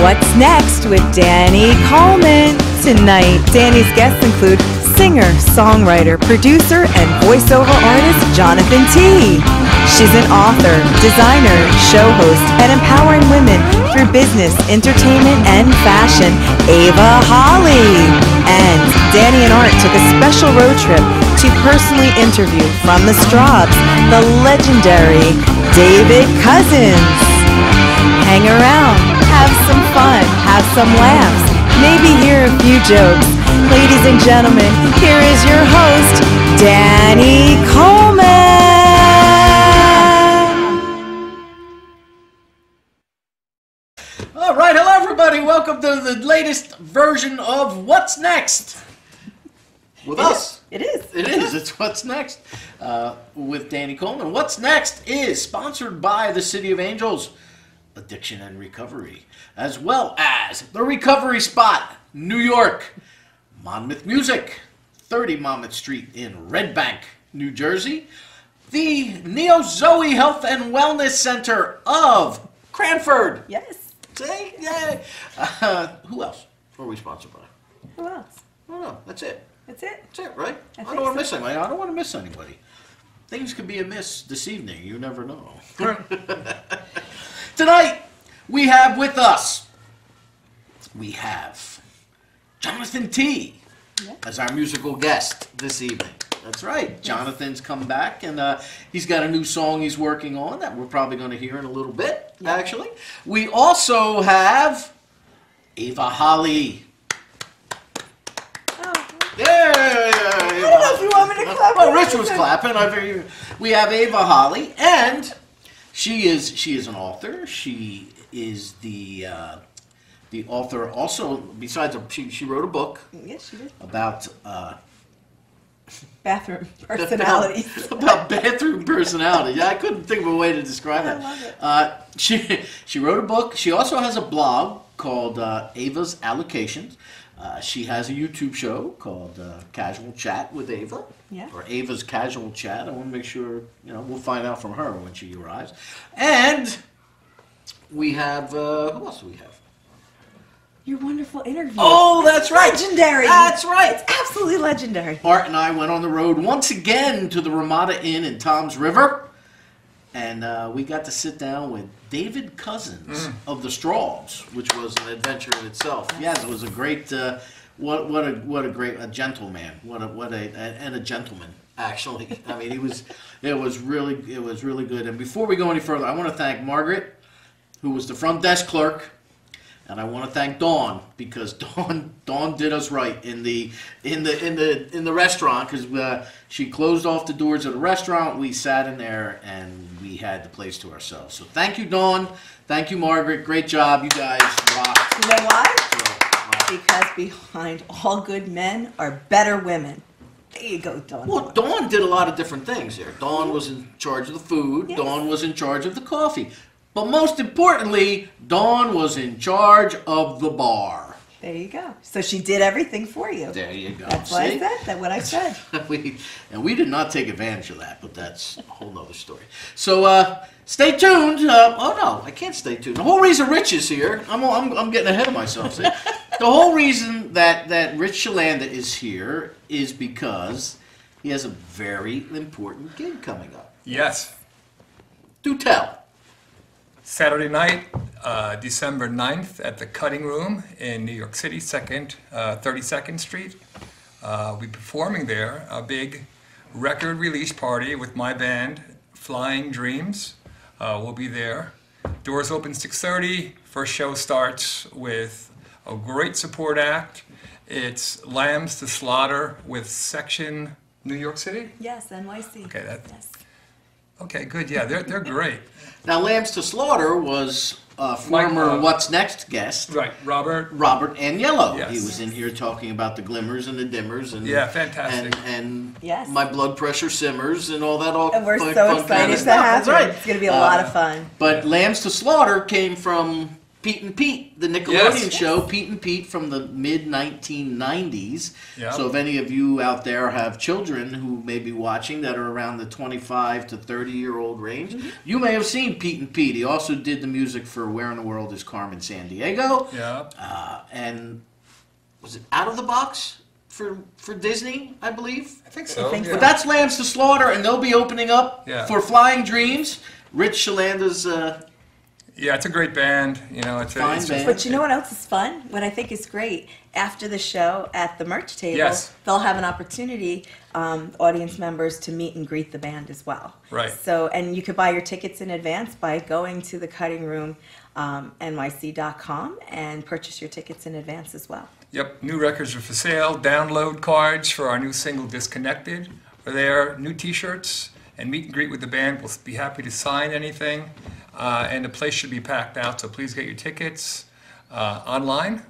What's Next with Danny Coleman. Tonight, Danny's guests include singer, songwriter, producer, and voiceover artist Jonathan T. She's an author, designer, show host, and empowering women through business, entertainment, and fashion, Ava Holly. And Danny and Art took a special road trip to personally interview from the Straubs, the legendary David Cousins. Hang around, have some fun, have some laughs, maybe hear a few jokes. Ladies and gentlemen, here is your host, Danny Coleman. All right, hello everybody. Welcome to the latest version of What's Next. With us. It is. It is. It's What's Next with Danny Coleman. What's Next is sponsored by the City of Angels, Addiction and Recovery, as well as the Recovery Spot, New York, Monmouth Music, 30 Monmouth Street in Red Bank, New Jersey, the Neo Zoe Health and Wellness Center of Cranford. Yes. See? Yay. Who else are we sponsored by? Who else? Oh, no, that's it. That's it. That's it, right? I think don't want to so. miss anybody. I don't want to miss anybody. Things could be amiss this evening. You never know. Tonight, we have with us, we have Jonathan T. as our musical guest this evening. That's right. Jonathan's come back, and he's got a new song he's working on that we're probably going to hear in a little bit, actually. We also have Ava Holly. Yeah. I don't know if you want me to clap. Well, Rich was clapping. We have Ava Holly, and she is an author. She is the author also. Besides, she wrote a book. Yes, she did. About Bathroom personality. about bathroom personality. Yeah, I couldn't think of a way to describe it. I love it. She wrote a book. She also has a blog called Ava's Allocations. She has a YouTube show called Casual Chat with Ava, or Ava's Casual Chat. I want to make sure, we'll find out from her when she arrives. And we have, who else do we have? Your wonderful interview. Oh, that's right. Legendary. That's right. It's absolutely legendary. Art and I went on the road once again to the Ramada Inn in Toms River. And we got to sit down with David Cousins of the Straubs, which was an adventure in itself. Yes, it was a great, what a great gentleman, and a gentleman actually. I mean, it was really good. And before we go any further, I want to thank Margaret, who was the front desk clerk. And I want to thank Dawn, because Dawn did us right in the restaurant, because she closed off the doors of the restaurant. We sat in there and we had the place to ourselves. So thank you, Dawn. Thank you, Margaret. Great job, you guys. Rock. You know why? Because behind all good men are better women. There you go, Dawn. Well, Dawn did a lot of different things there. Dawn was in charge of the food. Yes. Dawn was in charge of the coffee. But most importantly, Dawn was in charge of the bar. There you go. So she did everything for you. There you go. That's what I said. That's what I said. we did not take advantage of that, but that's a whole nother story. So stay tuned. Oh no, I can't stay tuned. The whole reason Rich is here, I'm getting ahead of myself. See? The whole reason that Rich Shalanda is here is because he has a very important gig coming up. Yes. Do tell. Saturday night, December 9th at the Cutting Room in New York City, 32nd Street. We'll be performing there, a big record release party with my band, Flying Dreams. We'll be there. Doors open 6:30. First show starts with a great support act. It's Lambs to Slaughter with Section New York City? Yes, NYC. Okay, yes. Okay, good. Yeah, they're great. Now, Lambs to Slaughter was former What's Next guest. Right, Robert Aniello. Yes. He was in here talking about the glimmers and the dimmers. And, yeah, fantastic. And yes. My blood pressure simmers and all that. And we're so excited to have it. It's going to be a lot of fun. But Lambs to Slaughter came from Pete and Pete, the Nickelodeon Yes. show, Pete and Pete from the mid-1990s. Yeah. So if any of you out there have children who may be watching that are around the 25 to 30-year-old range, you may have seen Pete and Pete. He also did the music for Where in the World is Carmen Sandiego. Yeah. And was it Out of the Box for Disney, I believe? I think so. I think so. yeah. But that's Lambs to Slaughter, and they'll be opening up Yeah. for Flying Dreams. Rich Shalanda's... Yeah, it's a great band. You know, it's Fine just, band. But you know what else is fun? What I think is great, after the show at the merch table, Yes. they'll have an opportunity, audience members, to meet and greet the band as well. Right. So, and you could buy your tickets in advance by going to the Cutting Room, nyc.com, and purchase your tickets in advance as well. Yep, new records are for sale. Download cards for our new single Disconnected are there. New T-shirts and meet and greet with the band. We'll be happy to sign anything. And the place should be packed out, so please get your tickets online.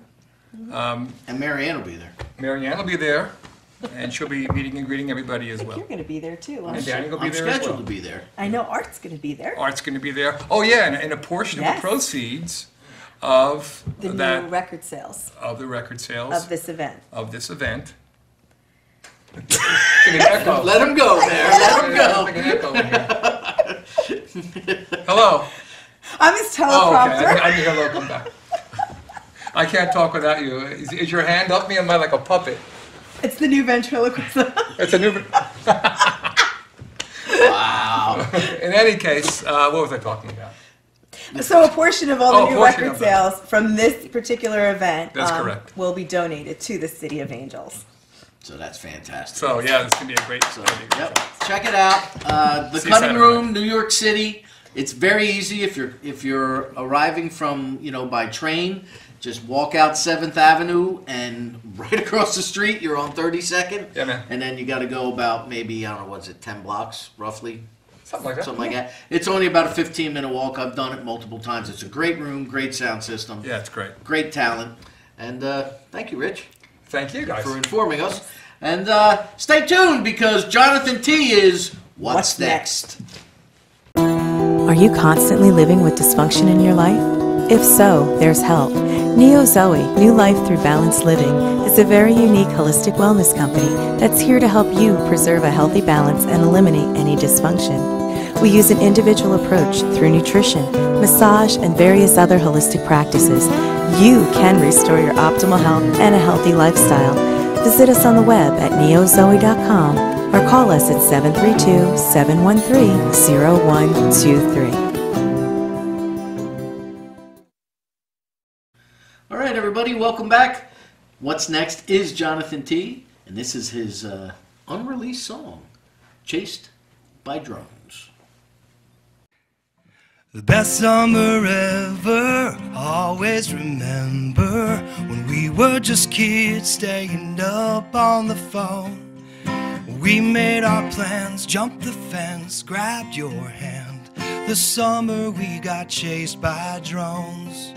And Maryann will be there. Maryann will be there, and she'll be meeting and greeting everybody as I think well. you're going to be there too. And Danny will be I'm there as scheduled well. to be there. I know Art's going to be there. Art's going to be there. Oh yeah, and a portion of Yes. the proceeds of The that new record sales of the record sales of this event. of this event. An echo. Let him go there. Let him go. Like an echo in here. Hello. I'm his Oh, okay. teleprompter. I need hello. Come back. I can't talk without you. Is your hand up me? Am I like a puppet? It's the new ventriloquist. It's a new. Wow. In any case, what was I talking about? So a portion of all Oh, the new portion record of that. sales from this particular event That's correct. will be donated to the City of Angels. So that's fantastic. So yeah, it's gonna be a great. So, yep. Check it out. The See you Cutting Saturday. Room, New York City. It's very easy if you're arriving from by train. Just walk out 7th Avenue and right across the street you're on 32nd. Yeah, man. And then you got to go about maybe, I don't know, what's it, 10 blocks roughly? Something like that. Something like that. It's only about a 15-minute walk. I've done it multiple times. It's a great room, great sound system, Yeah, it's great. great talent. And thank you, Rich, Thank you guys. for informing us. And stay tuned because Jonathan T is What's Next? Are you constantly living with dysfunction in your life? If so, there's help. Neo Zoe, New Life Through Balanced Living, is a very unique holistic wellness company that's here to help you preserve a healthy balance and eliminate any dysfunction. We use an individual approach through nutrition, massage, and various other holistic practices. You can restore your optimal health and a healthy lifestyle. Visit us on the web at neozoe.com or call us at 732-713-0123. All right, everybody, welcome back. What's Next is Jonathan T, and this is his unreleased song, Chased by Drones. The best summer ever, always remember when we were just kids staying up on the phone. We made our plans, jumped the fence, grabbed your hand. The summer we got chased by drones.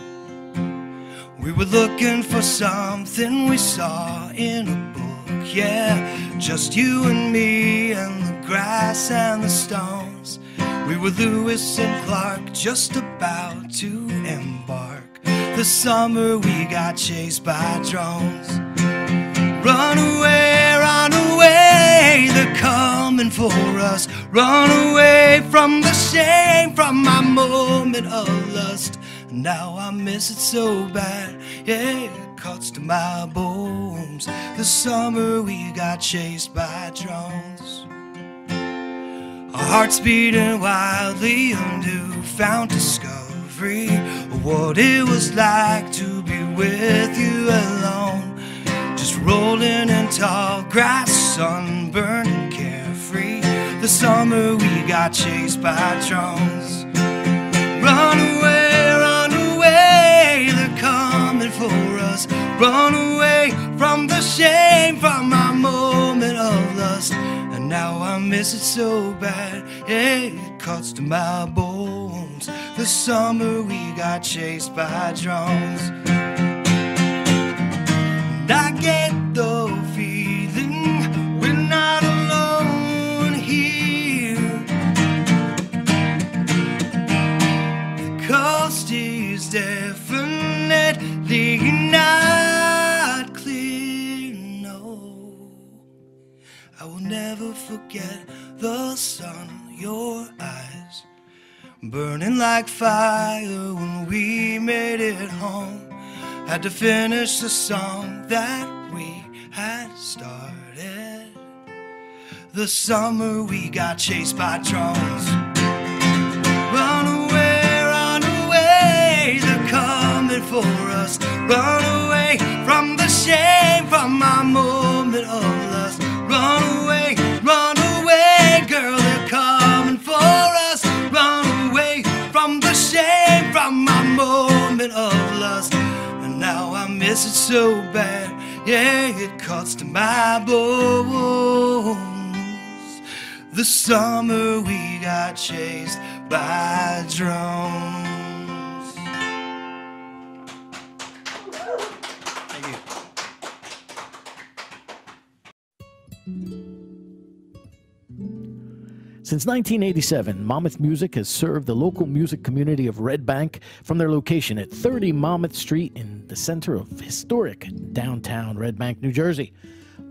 We were looking for something we saw in a book, yeah, just you and me and the grass and the stones. We were Lewis and Clark, just about to embark. The summer we got chased by drones. Run away, they're coming for us. Run away from the shame, from my moment of lust. Now I miss it so bad, yeah, it cuts to my bones. The summer we got chased by drones. Our hearts beating wildly, a newfound discovery of what it was like to be with you alone. Just rolling in tall grass, sunburned and carefree. The summer we got chased by drones. Run away, they're coming for us. Run away from the shame, from my moment of lust. And now I miss it so bad, yeah, it cuts to my bones. The summer we got chased by drones. And I get the feeling we're not alone here. The coast is definitely I will never forget the sun, your eyes, burning like fire when we made it home. Had to finish the song that we had started. The summer we got chased by drones. Run away, they're coming for us. Run away from the shame, from my moment of lust. Run away, girl, they're coming for us. Run away from the shame, from my moment of lust. And now I miss it so bad, yeah, it cuts to my bones. The summer we got chased by drones. Thank you. Since 1987, Monmouth Music has served the local music community of Red Bank from their location at 30 Monmouth Street in the center of historic downtown Red Bank, New Jersey.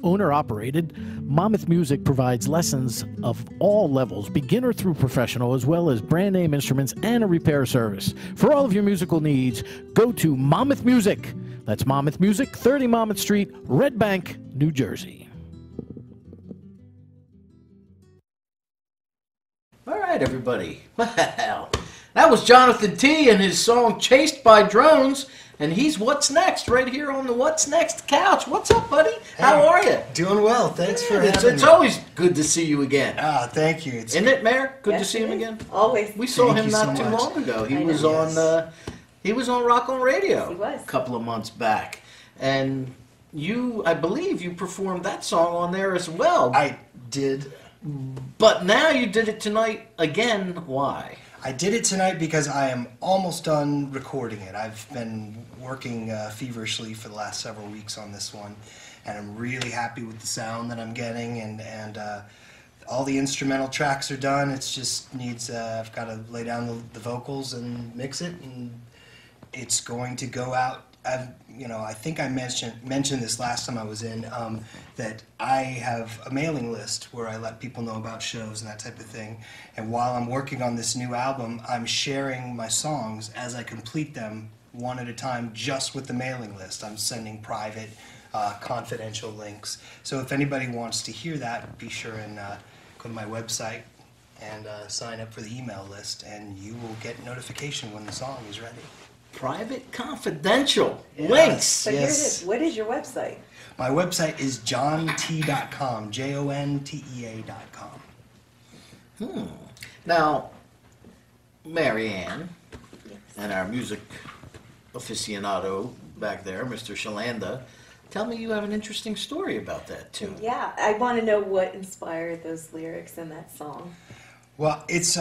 Owner-operated, Monmouth Music provides lessons of all levels, beginner through professional, as well as brand-name instruments and a repair service. For all of your musical needs, go to Monmouth Music. That's Monmouth Music, 30 Monmouth Street, Red Bank, New Jersey. All right, everybody. Wow. That was Jonathan T. and his song Chased by Drones. And he's What's Next right here on the What's Next couch. What's up, buddy? How are you? Doing well. Thanks for having It's me. always good to see you again. Ah, thank you. Isn't it, Mayor? Good to Yes, see him it is. again. Always. We saw Thank him you not so too much. long ago. He I was know. on. He was on Rock on Radio. He was. A couple of months back, and I believe you performed that song on there as well. I did. But now you did it tonight again. Why? I did it tonight because I am almost done recording it. I've been working feverishly for the last several weeks on this one, and I'm really happy with the sound that I'm getting, and all the instrumental tracks are done. It's just needs, I've got to lay down the vocals and mix it, and it's going to go out. I think I mentioned this last time I was in, that I have a mailing list where I let people know about shows and that type of thing. And while I'm working on this new album, I'm sharing my songs as I complete them one at a time just with the mailing list. I'm sending private, confidential links. So if anybody wants to hear that, be sure and go to my website and sign up for the email list, and you will get notification when the song is ready. Private, confidential Yes. links. So here it is. What is your website? My website is jontea.com, jontea.com. Now, Maryann and our music aficionado back there, Mr. Shalanda, tell me you have an interesting story about that too. Yeah, I want to know what inspired those lyrics in that song. Well, it's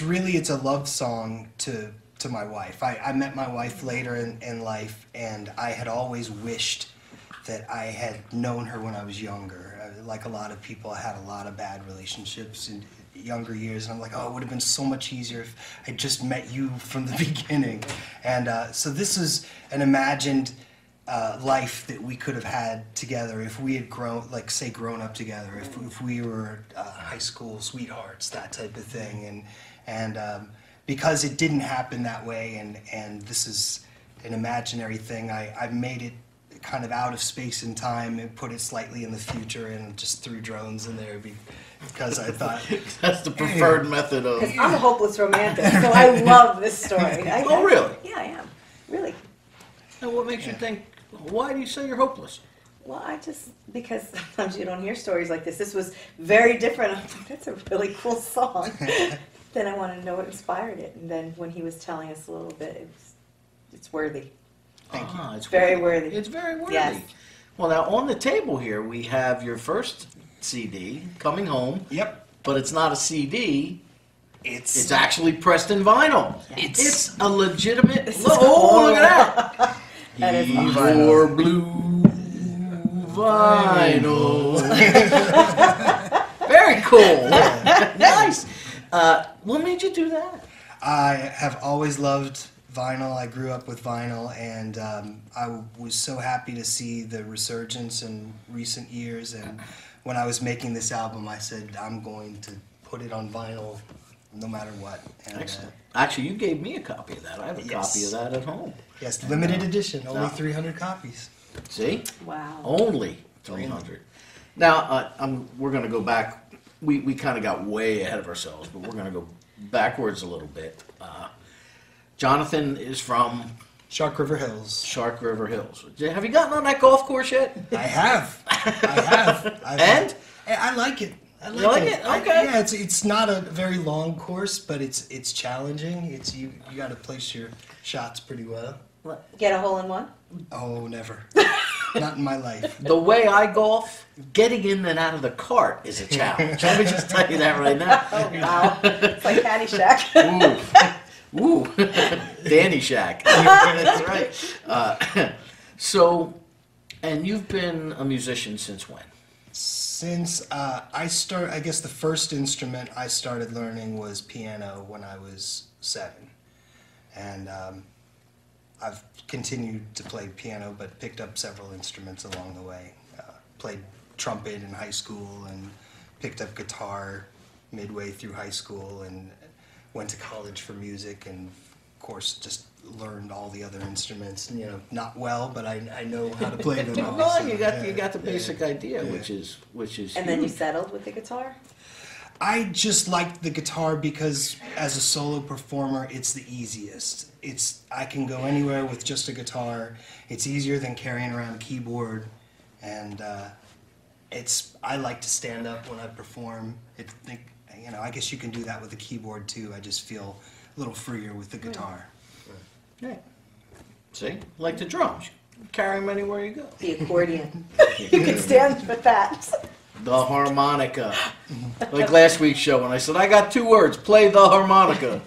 really a love song to my wife. I met my wife later in life, and I had always wished that I had known her when I was younger. Like a lot of people, I had a lot of bad relationships in younger years, and I'm like, oh, it would have been so much easier if I just met you from the beginning. And so this is an imagined life that we could have had together if we had grown up together, if we were high school sweethearts, that type of thing. And because it didn't happen that way, and this is an imaginary thing, I made it kind of out of space and time and put it slightly in the future, and just threw drones in there because I thought That's the preferred method of. Because I'm a hopeless romantic, so I love this story. Oh, really? Yeah, I am. Really. And what makes you think? Why do you say you're hopeless? Well, because sometimes you don't hear stories like this. This was very different. I'm like, that's a really cool song. Then I wanted to know what inspired it. And then when he was telling us a little bit, it's worthy. Thank you. It's Very worthy. It's very worthy. Yes. Well, now on the table here we have your first CD, Coming Home. Yep. But it's not a CD. It's It's actually pressed in vinyl. It's a legitimate. This is Oh, look cool. at that! That is Your blue vinyl. Very cool. Nice. What made you do that? I have always loved vinyl. I grew up with vinyl, and I was so happy to see the resurgence in recent years. And when I was making this album, I said, I'm going to put it on vinyl no matter what. And, Excellent. Actually, you gave me a copy of that. I have a Yes. copy of that at home. yes, limited edition, only No. 300 copies. See? Wow. Only 300. Now, we're going to go back. We kind of got way ahead of ourselves, but we're going to go backwards a little bit. Jonathan is from Shark River Hills. Shark River Hills. Have you gotten on that golf course yet? I have. And? I like it. I like, You like it? Okay. Yeah, it's not a very long course, but it's challenging. It's you got to place your shots pretty well. Get a hole in one? Oh, never. Not in my life. The way I golf, getting in and out of the cart is a challenge. Let me just tell you that right now. Oh, wow. It's like Caddyshack. Ooh. Danny Shack. That's right. So, and you've been a musician since when? Since I guess the first instrument I started learning was piano when I was 7. And I've continued to play piano, but picked up several instruments along the way. Played trumpet in high school and picked up guitar midway through high school and went to college for music and, of course, just learned all the other instruments. You know, not well, but I know how to play them all. No, so, you got the basic idea, Yeah. which is And then you huge. settled with the guitar? I just liked the guitar because as a solo performer, it's the easiest. I can go anywhere with just a guitar. It's easier than carrying around a keyboard, and I like to stand up when I perform. I guess you can do that with the keyboard too. I just feel a little freer with the guitar. Right. See, like the drums, carry them anywhere you go. The accordion. You can stand with that. The harmonica. Like last week's show when I said, I got 2 words, play the harmonica.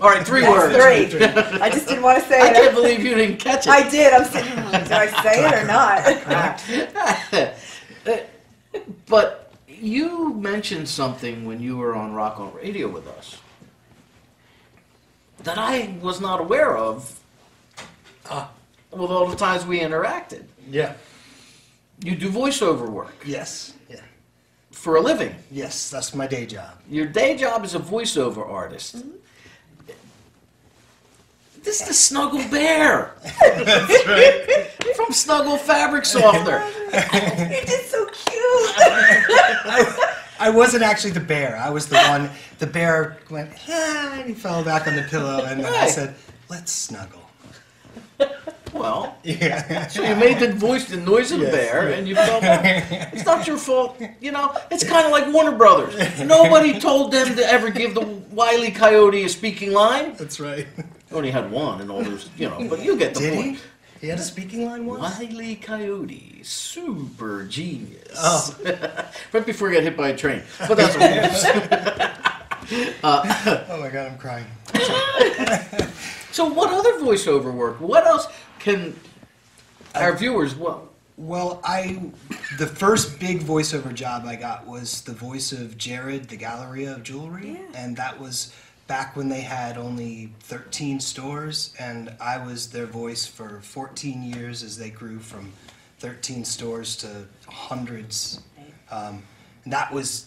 All right, 3 words. That's 3. I just didn't want to say I it. can't believe you didn't catch it. I did. I'm sitting, did I say it or not? But you mentioned something when you were on Rock on Radio with us that I was not aware of with all the times we interacted. Yeah. You do voiceover work Yes. Yeah. for a living. Yes, that's my day job. Your day job is a voiceover artist. Mm-hmm. This is the Snuggle Bear That's right. from Snuggle Fabric Softener. You did so cute. I wasn't actually the bear. I was the one. The bear went, and he fell back on the pillow, and then I Right. said, let's snuggle. Well, Yeah. so you made the noise of the Yes, bear, yeah. and you felt bad. It's not your fault. You know, it's kind of like Warner Brothers. Nobody told them to ever give the Wile E. Coyote a speaking line. That's right. Only had one and all those, but you get the Did point. he? He had a speaking line once? Wile E. Coyote, super genius. Oh. Right before he got hit by a train. But that's what Oh my god, I'm crying. So what other voiceover work? What else can our viewers, Well, the first big voiceover job I got was the voice of Jared, the Galleria of Jewelry, Yeah. and that was back when they had only 13 stores, and I was their voice for 14 years as they grew from 13 stores to hundreds. And that was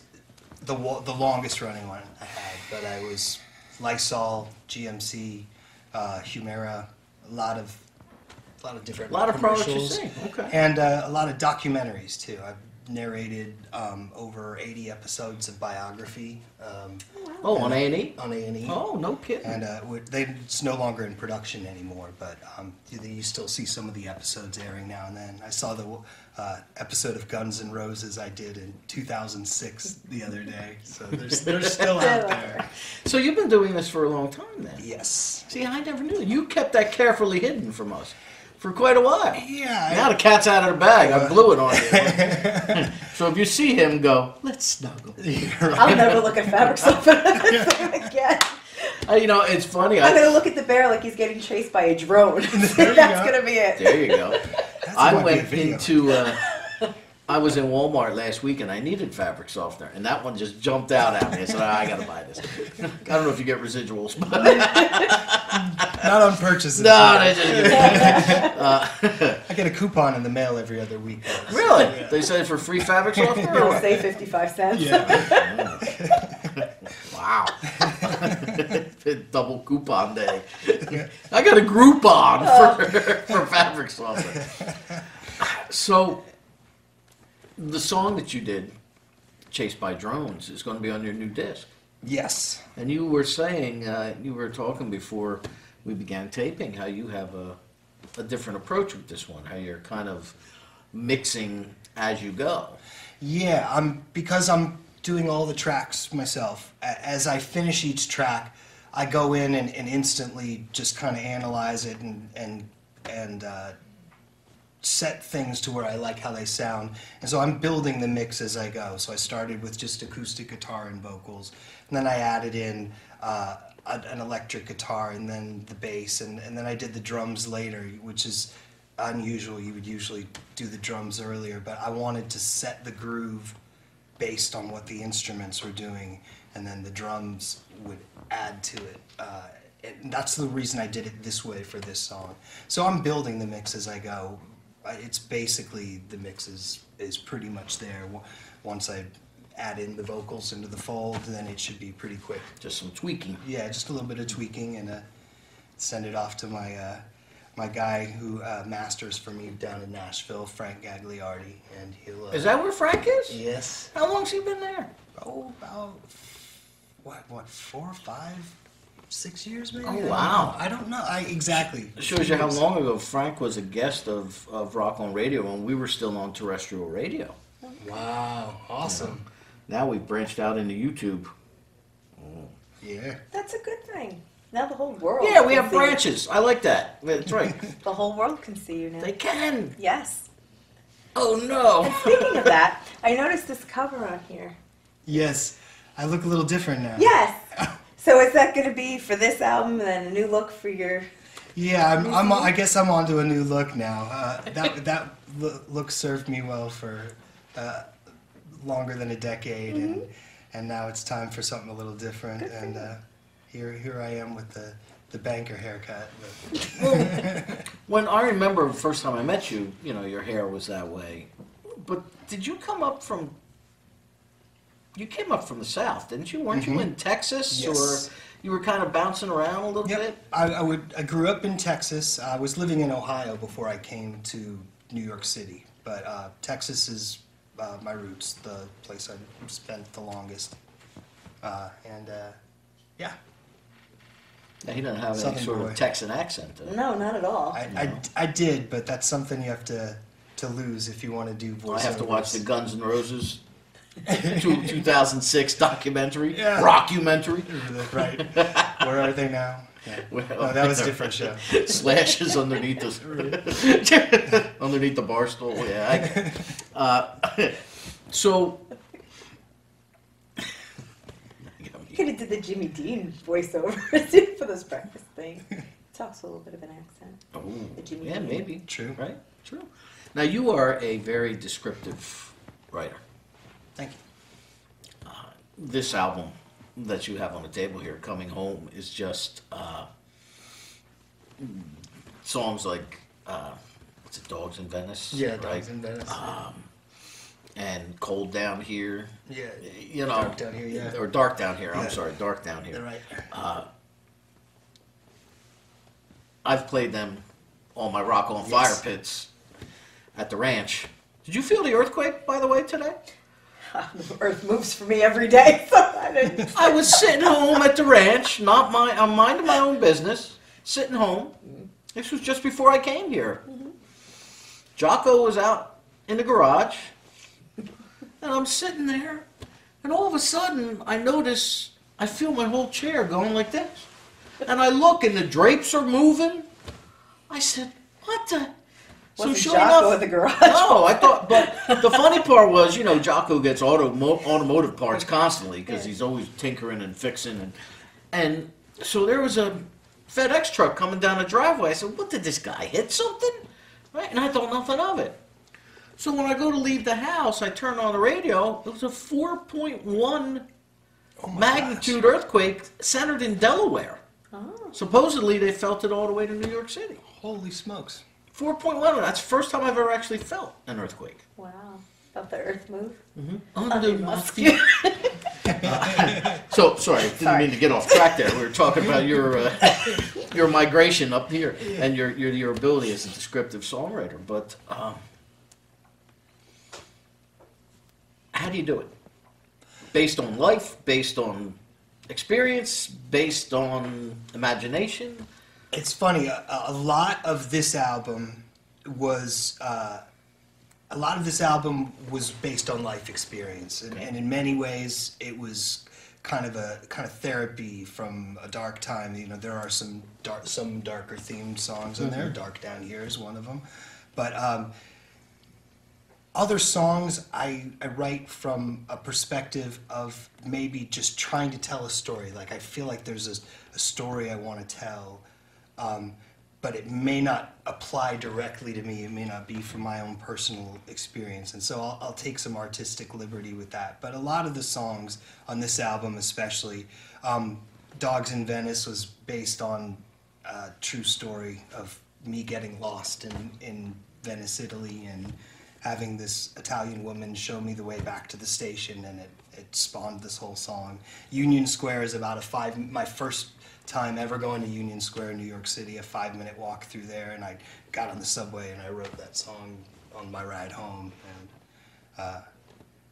the longest running one I had, but I was Lysol, GMC, Humira, a lot of different a lot of products you commercials. sing. Okay. And a lot of documentaries too. I've narrated over 80 episodes of biography Oh, on A&E? on A&E. Oh, no kidding. And it's no longer in production anymore, but you still see some of the episodes airing now and then. I saw the episode of Guns N' Roses I did in 2006 the other day, so they're still out there. So you've been doing this for a long time then? Yes. See, I never knew. You kept that carefully hidden from us for quite a while. Yeah. Now the cat's out of the bag. I blew it on you. So if you see him, go, let's snuggle. I'll never look at fabric softener again. It's funny. I'm gonna look at the bear like he's getting chased by a drone. There you That's go. gonna be it. There you go. That I might be a went video. into I was in Walmart last week and I needed fabric softener, and that one just jumped out at me. I said, I gotta buy this. I don't know if you get residuals, but Not on purchases. no, they just I get a coupon in the mail every other week. really. Yeah. They say for free fabric softener. Or It'll what? say 55 cents. Yeah. Wow. Double coupon day. I got a Groupon for fabric softener. So, the song that you did, Chased by Drones, is going to be on your new disc. Yes. And you were saying, you were talking before we began taping, how you have a different approach with this one, how you're kind of mixing as you go. Yeah, because I'm doing all the tracks myself. As I finish each track, I go in and instantly just kind of analyze it and set things to where I like how they sound. And so I'm building the mix as I go. So I started with just acoustic guitar and vocals, and then I added in an electric guitar and then the bass, and then I did the drums later, which is unusual. You would usually do the drums earlier, but I wanted to set the groove based on what the instruments were doing, and then the drums would add to it. And that's the reason I did it this way for this song. So I'm building the mix as I go. It's basically, the mix is pretty much there. Once I add in the vocals into the fold, then it should be pretty quick. Just some tweaking. Yeah, just a little bit of tweaking, and send it off to my guy who masters for me down in Nashville, Frank Gagliardi, and he'll. Is that where Frank is? Yes. How long's he been there? Oh, about what 4, 5, 6 years maybe. Oh, wow. I don't know. Exactly. It shows you how long ago Frank was a guest of Rock on Radio when we were still on terrestrial radio. Wow. Awesome. Now we've branched out into YouTube. Yeah. That's a good thing. Now the whole world. Yeah, we can have see you. branches. I like that. That's right. The whole world can see you now. They can. Yes. Oh no. And speaking of that, I noticed this cover on here. Yes. I look a little different now. Yes. So is that going to be for this album and then a new look for your? Yeah, I guess I'm onto a new look now. That look served me well for longer than a decade, and now it's time for something a little different. Good for And here I am with the banker haircut. When I remember the first time I met you, you know, your hair was that way. But did you come up from? You came up from the South, didn't you? Weren't you in Texas, Yes. or you were kind of bouncing around a little bit? I grew up in Texas. I was living in Ohio before I came to New York City, but Texas is my roots, the place I spent the longest. Yeah. Yeah, he doesn't have any Southern sort boy. of Texan accent. No, not at all. I did, but that's something you have to lose if you want to do voiceovers. I have to watch the Guns N' Roses 2006 documentary, Yeah. rockumentary. Right. Where are they now? Yeah. Well, Oh, that was a different show. Slashes underneath the underneath the bar stool. Yeah. So You could have did the Jimmy Dean voiceover for this breakfast thing. Talks a little bit of an accent. Oh, The Jimmy yeah, Dean. maybe. True. Right? True. Now, you are a very descriptive writer. Thank you. This album that you have on the table here, Coming Home, is just songs like, what's it, Dogs in Venice? Yeah, right? Dogs in Venice. And Cold Down Here. Yeah. You know. Dark Down Here, yeah. Or Dark Down Here, I'm Yeah. sorry, Dark Down Here. You're right. I've played them on my Rock on Fire Yes. pits at the ranch. Did you feel the earthquake, by the way, today? The earth moves for me every day, so I didn't. I was sitting home at the ranch, I'm minding my own business, sitting home. This was just before I came here. Jocko was out in the garage, and I'm sitting there, and all of a sudden, I feel my whole chair going like this. And I look, and the drapes are moving. I said, what the? Wasn't sure Jocko at the garage? No, I thought, but the funny part was, you know, Jocko gets automotive parts constantly because he's always tinkering and fixing. And so there was a FedEx truck coming down the driveway. I said, what, did this guy hit something? Right? And I thought nothing of it. So when I go to leave the house, I turn on the radio. It was a 4.1 magnitude earthquake centered in Delaware. Oh. Supposedly they felt it all the way to New York City. Holy smokes. 4.1. That's the first time I've ever actually felt an earthquake. Wow. Felt the earth move? Under my skin. So sorry, I didn't mean to get off track there. We were talking about your migration up here and your ability as a descriptive songwriter. But how do you do it? Based on life, based on experience, based on imagination? It's funny. A lot of this album was based on life experience, and in many ways, it was kind of therapy from a dark time. You know, there are some darker themed songs in there. "Dark Down Here" is one of them, but other songs I write from a perspective of maybe just trying to tell a story. Like, I feel like there's a story I want to tell, but it may not apply directly to me. It may not be from my own personal experience. And so I'll take some artistic liberty with that. But a lot of the songs on this album especially, Dogs in Venice was based on a true story of me getting lost in Venice, Italy, and having this Italian woman show me the way back to the station, and it spawned this whole song. Union Square is about my first time ever going to Union Square in New York City, a 5-minute walk through there, and I got on the subway and I wrote that song on my ride home. And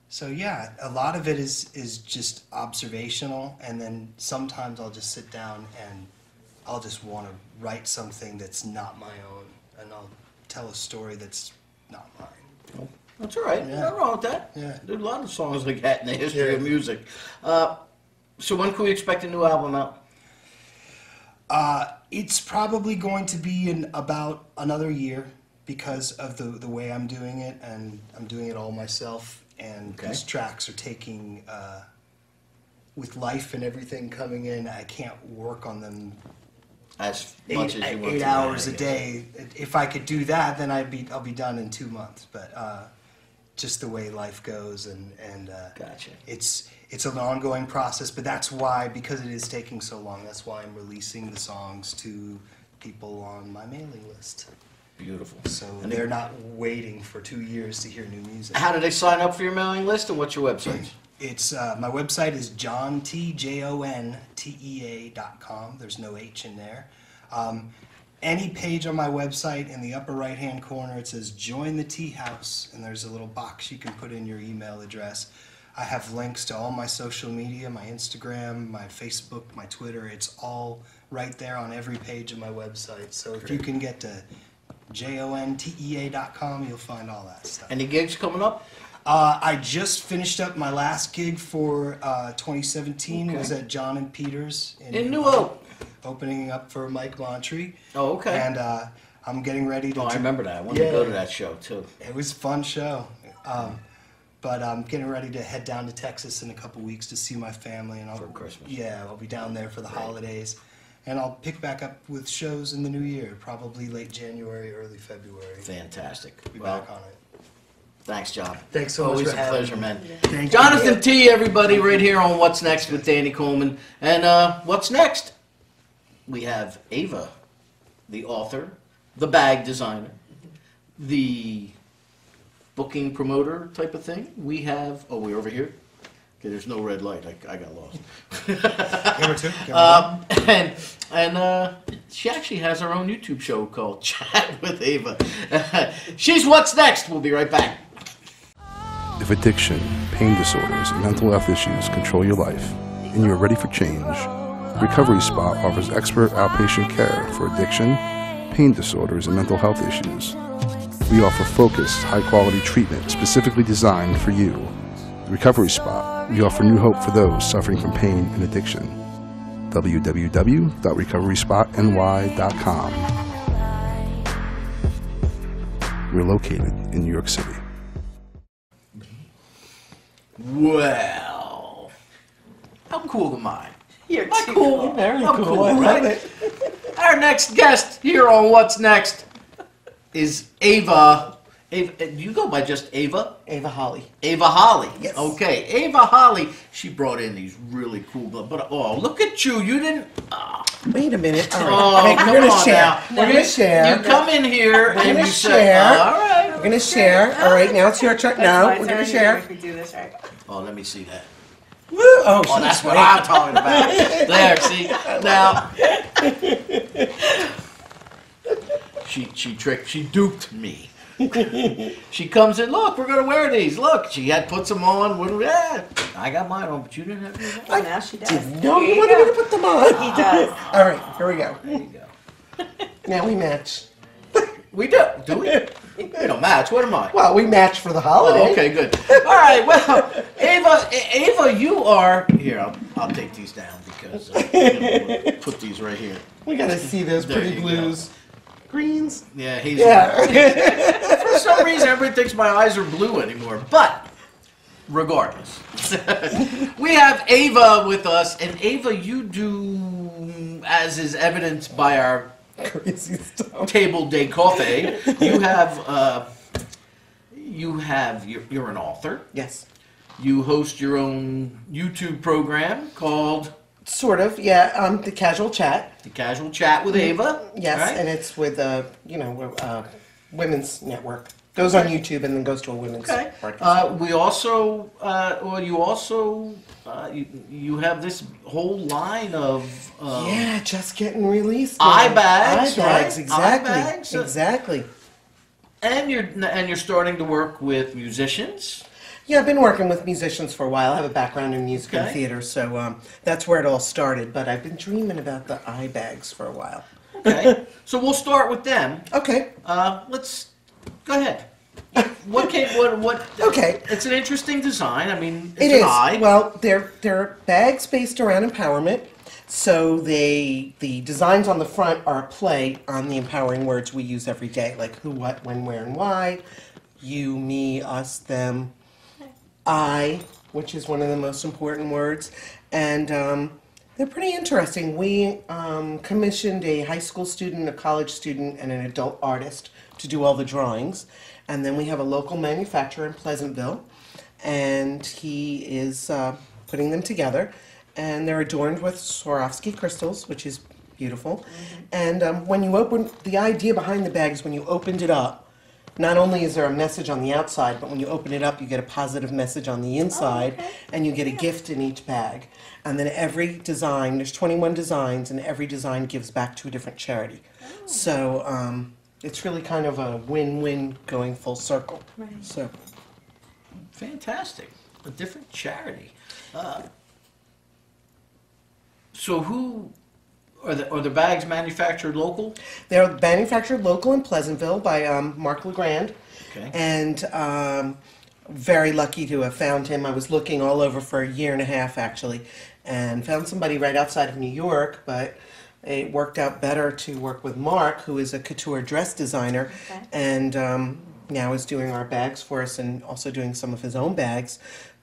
so yeah, a lot of it is just observational, and then sometimes I'll just sit down and I'll just want to write something that's not my own, and I'll tell a story that's not mine. That's all right. Yeah. Nothing wrong with that. Yeah. There's a lot of songs like that in the history of music. So when can we expect a new album out? It's probably going to be in about another year because of the way I'm doing it, and I'm doing it all myself, and these tracks are taking, with life and everything coming in, I can't work on them As much as you want 8 to. hours a day. If I could do that, then I'll be done in 2 months. But just the way life goes, and Gotcha. It's an ongoing process. But that's why, because it is taking so long, that's why I'm releasing the songs to people on my mailing list. Beautiful. So they're not waiting for 2 years to hear new music. How do they sign up for your mailing list, and what's your website? It's my website is JohnTea.com. There's no H in there. Any page on my website, in the upper right-hand corner, it says "Join the Tea House," and there's a little box you can put in your email address. I have links to all my social media, my Instagram, my Facebook, my Twitter. It's all right there on every page of my website. So if you can get to JohnTea.com, you'll find all that stuff. Any gigs coming up? I just finished up my last gig for 2017. It was at John and Peter's In New Hope. Opening up for Mike Montre. Oh, okay. And I'm getting ready to... I remember that. I wanted to go to that show, too. It was a fun show. But I'm getting ready to head down to Texas in a couple weeks to see my family. And For Christmas. Yeah, I'll be down there for the holidays. And I'll pick back up with shows in the new year, probably late January, early February. Fantastic. Be back on it. Thanks, John. Thanks so much Always for a having pleasure, me. man. Thank Jonathan you. T., everybody, right here on What's Next with Danny Coleman. And what's next? We have Ava, the author, the bag designer, the booking promoter type of thing. We have... Oh, we're over here? Okay, there's no red light. I got lost. Camera two. And she actually has her own YouTube show called Chat with Ava. She's What's Next. We'll be right back. If addiction, pain disorders, and mental health issues control your life, and you are ready for change, the Recovery Spot offers expert outpatient care for addiction, pain disorders, and mental health issues. We offer focused, high-quality treatment specifically designed for you. The Recovery Spot, we offer new hope for those suffering from pain and addiction. www.recoveryspotny.com. We're located in New York City. Well, how cool am I? You're Am I too cool? Very I'm cool. I love right? it. Our next guest here on What's Next is Ava. Ava, you go by just Ava? Ava Holly. Ava Holly. Yes. Okay, Ava Holly. She brought in these really cool, but oh, look at you. You didn't. Wait a minute. All Oh, right. come We're going to on share. now. We're going to share. You come in here and gonna you say, share. all right. We're going to share. All right, now it's your turn. No, we're going to share. If we do this right. Oh, let me see that. Woo. Oh, Oh, that's what I'm talking about. There, see? Now, she duped me. She comes in, look, we're going to wear these. Look, she had put some on. I got mine on, but you didn't have yours on. Oh, now she does. No, Here you you wanted me go. to put them on. He does. All right, here we go. There you go. Now we match. We do. Do we? We don't match. What am I? Well, we match for the holiday. Oh, okay, good. All right, well, Ava, you are here. I'll take these down because we'll put these right here. We got to see those There pretty you blues. Greens. Yeah, he's Yeah. for some reason everybody thinks my eyes are blue anymore. But regardless, we have Ava with us, and Ava, you do, as is evidenced by our Crazy stuff. table de coffee. You're an author. Yes. You host your own YouTube program called Sort of, yeah. The casual chat. The Casual Chat with Ava. Yes, right? and it's with Women's Network. Goes on YouTube and then goes to a women's. Okay. broadcast. We also, you have this whole line of Yeah, just getting released. eye now. bags, Eye bags, right? exactly. Eye bags. Exactly. and you're starting to work with musicians. Yeah, I've been working with musicians for a while. I have a background in music and Okay. theater, so that's where it all started. But I've been dreaming about the eye bags for a while. Okay, so we'll start with them. Okay. Let's go ahead. What? Okay. It's an interesting design. I mean, it's It an is. eye. Well, they're bags based around empowerment. So the designs on the front are a play on the empowering words we use every day, like who, what, when, where, and why. You, me, us, them. I, which is one of the most important words. And they're pretty interesting. We commissioned a high school student, a college student, and an adult artist to do all the drawings. And then we have a local manufacturer in Pleasantville, and he is putting them together. And they're adorned with Swarovski crystals, which is beautiful. And when you open, the idea behind the bag is when you opened it up, not only is there a message on the outside, but when you open it up, you get a positive message on the inside, and you get a gift in each bag. And then every design, there's 21 designs, and every design gives back to a different charity. So it's really kind of a win-win going full circle. Right. So Fantastic. A different charity. So who are the bags manufactured local? they're manufactured local in Pleasantville by Mark LeGrand. Okay. And very lucky to have found him. I was looking all over for a year and a half, actually, and found somebody right outside of New York, but it worked out better to work with Mark, who is a couture dress designer, Okay. and now is doing our bags for us and also doing some of his own bags.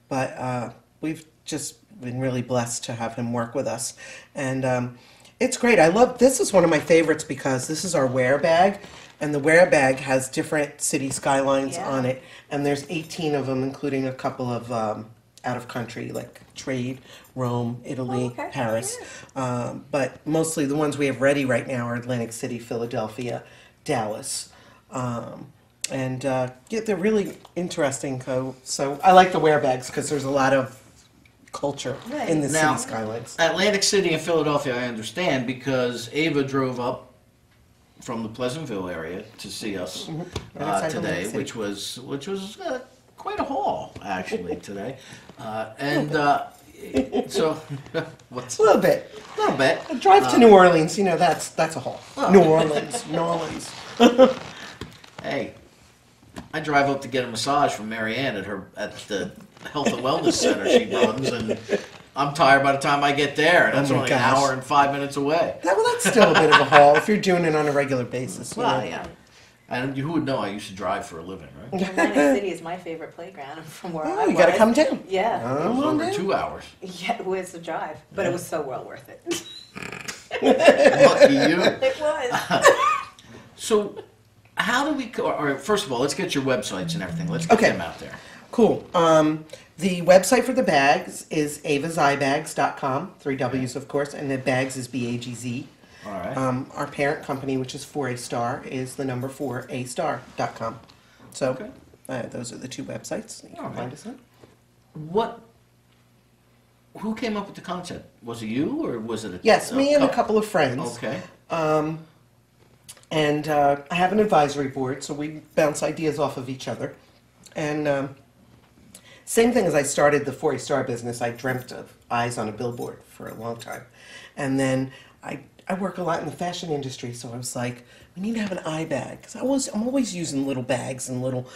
But we've just been really blessed to have him work with us. And it's great. This is one of my favorites because this is our wear bag, and the wear bag has different city skylines Yeah. on it, and there's 18 of them, including a couple of out of country, like Trade, Rome, Italy, Oh, okay. Paris. But mostly the ones we have ready right now are Atlantic City, Philadelphia, Dallas. They're really interesting. So I like the wear bags because there's a lot of culture Right. in the Now, city skylines. Atlantic City and Philadelphia, I understand, because Ava drove up from the Pleasantville area to see us Right outside today, Atlantic City. which was quite a haul actually today, so what's A little bit. a little bit. A drive to New Orleans, that's a haul. New Orleans, New Orleans. Hey, I drive up to get a massage from Maryann at the health and wellness center she runs, and I'm tired by the time I get there. And that's Oh my only gosh. an hour and 5 minutes away. That's still a bit of a haul if you're doing it on a regular basis. you Well, know. yeah. And who would know? I used to drive for a living, right? Atlantic City is my favorite playground from where I Oh, was. you gotta come down. Yeah. It Come was on over down. 2 hours. Yeah, it was a drive, but it was so well worth it. Lucky you. It was. So, how do we? All right, first of all, let's get your websites and everything. Let's get them out there. Cool. The website for the bags is avazybags.com, 3 W's of course, and the bags is B-A-G-Z. All right. Our parent company, which is 4A Star, is the number 4astar.com. So those are the 2 websites that you can find us on. Who came up with the concept? Was it you, or was it me and a couple of friends. Okay. And I have an advisory board, so we bounce ideas off of each other. And same thing as I started the 4A Star business, I dreamt of eyes on a billboard for a long time. And then I work a lot in the fashion industry, so I was like, we need to have an eye bag. Because I'm always using little bags and little,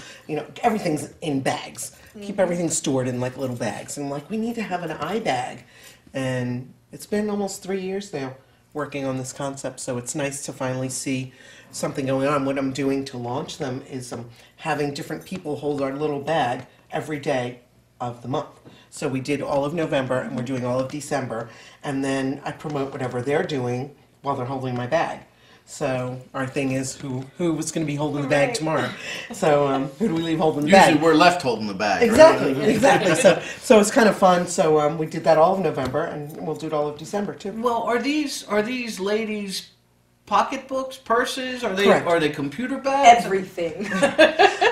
everything's in bags. Keep everything stored in like little bags. And I'm like, we need to have an eye bag. And it's been almost 3 years now working on this concept, so it's nice to finally see something going on. What I'm doing to launch them is having different people hold our little bag every day of the month. So we did all of November, and we're doing all of December, and then I promote whatever they're doing while they're holding my bag. So our thing is who was going to be holding the bag tomorrow. So who do we leave holding the bag? Usually we're left holding the bag. Exactly, right? exactly. So it's kind of fun. So we did that all of November, and we'll do it all of December too. Well, are these ladies' pocketbooks, purses? Are Correct. they computer bags? Everything.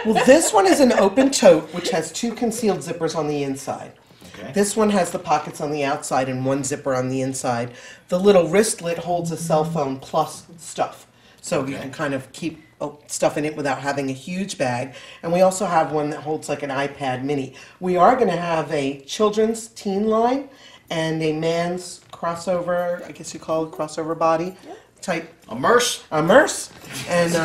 Well, this one is an open tote, which has 2 concealed zippers on the inside. Okay. This one has the pockets on the outside and 1 zipper on the inside. The little wristlet holds a cell phone plus stuff. So you can kind of keep stuff in it without having a huge bag. And we also have one that holds like an iPad mini. We are going to have a children's teen line and a man's crossover, I guess you call it crossover body type. A Merce? A Merce. And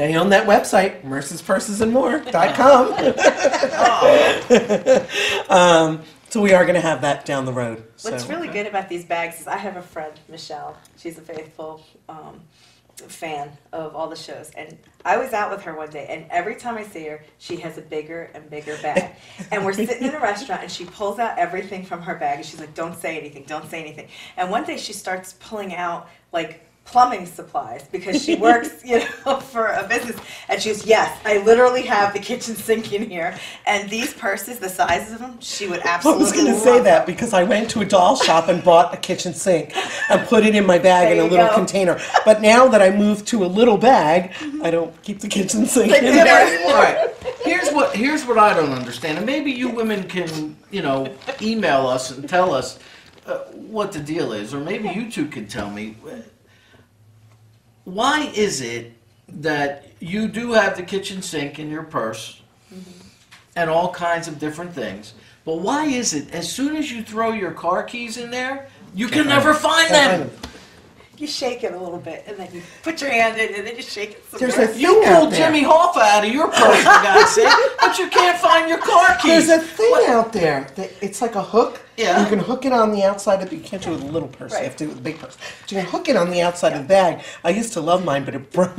I own that website, mercespursesandmore.com. So we are going to have that down the road. What's really good about these bags is I have a friend, Michelle. She's a faithful fan of all the shows, and I was out with her one day, and every time I see her, she has a bigger and bigger bag. And we're sitting in a restaurant, and she pulls out everything from her bag, and she's like, don't say anything, don't say anything. And one day she starts pulling out like plumbing supplies because she works, for a business. And she goes, yes, I literally have the kitchen sink in here. And these purses, the sizes of them, she would absolutely I was going to say that because I went to a doll shop and bought a kitchen sink and put it in my bag in a little container. But now that I moved to a little bag, I don't keep the kitchen sink in there anymore. All right. Here's what I don't understand, and maybe you women can, email us and tell us what the deal is, or maybe you two can tell me. Why is it that you do have the kitchen sink in your purse and all kinds of different things, but why is it as soon as you throw your car keys in there, you can never find them? You shake it a little bit, and then you put your hand in, and then you shake it some There's more. a thing You out pulled there. Jimmy Hoffa out of your purse, for God's sake, but you can't find your car keys. There's a thing out there that it's like a hook. Yeah. You can hook it on the outside of you can't do it with a little purse. You have to do it with a big purse. But you can hook it on the outside of the bag. I used to love mine, but it broke.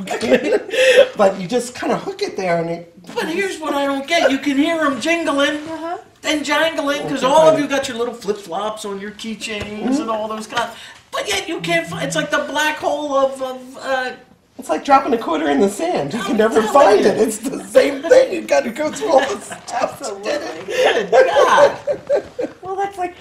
But you just kind of hook it there, and it. But here's what I don't get. You can hear them jingling and jangling because all of you got your little flip-flops on your keychains and all those kinds. But yet you can't find. It's like the black hole of It's like dropping a quarter in the sand. You can never find it. It's the same thing. You got to go through all this stuff. Absolutely. Good God. Well, that's like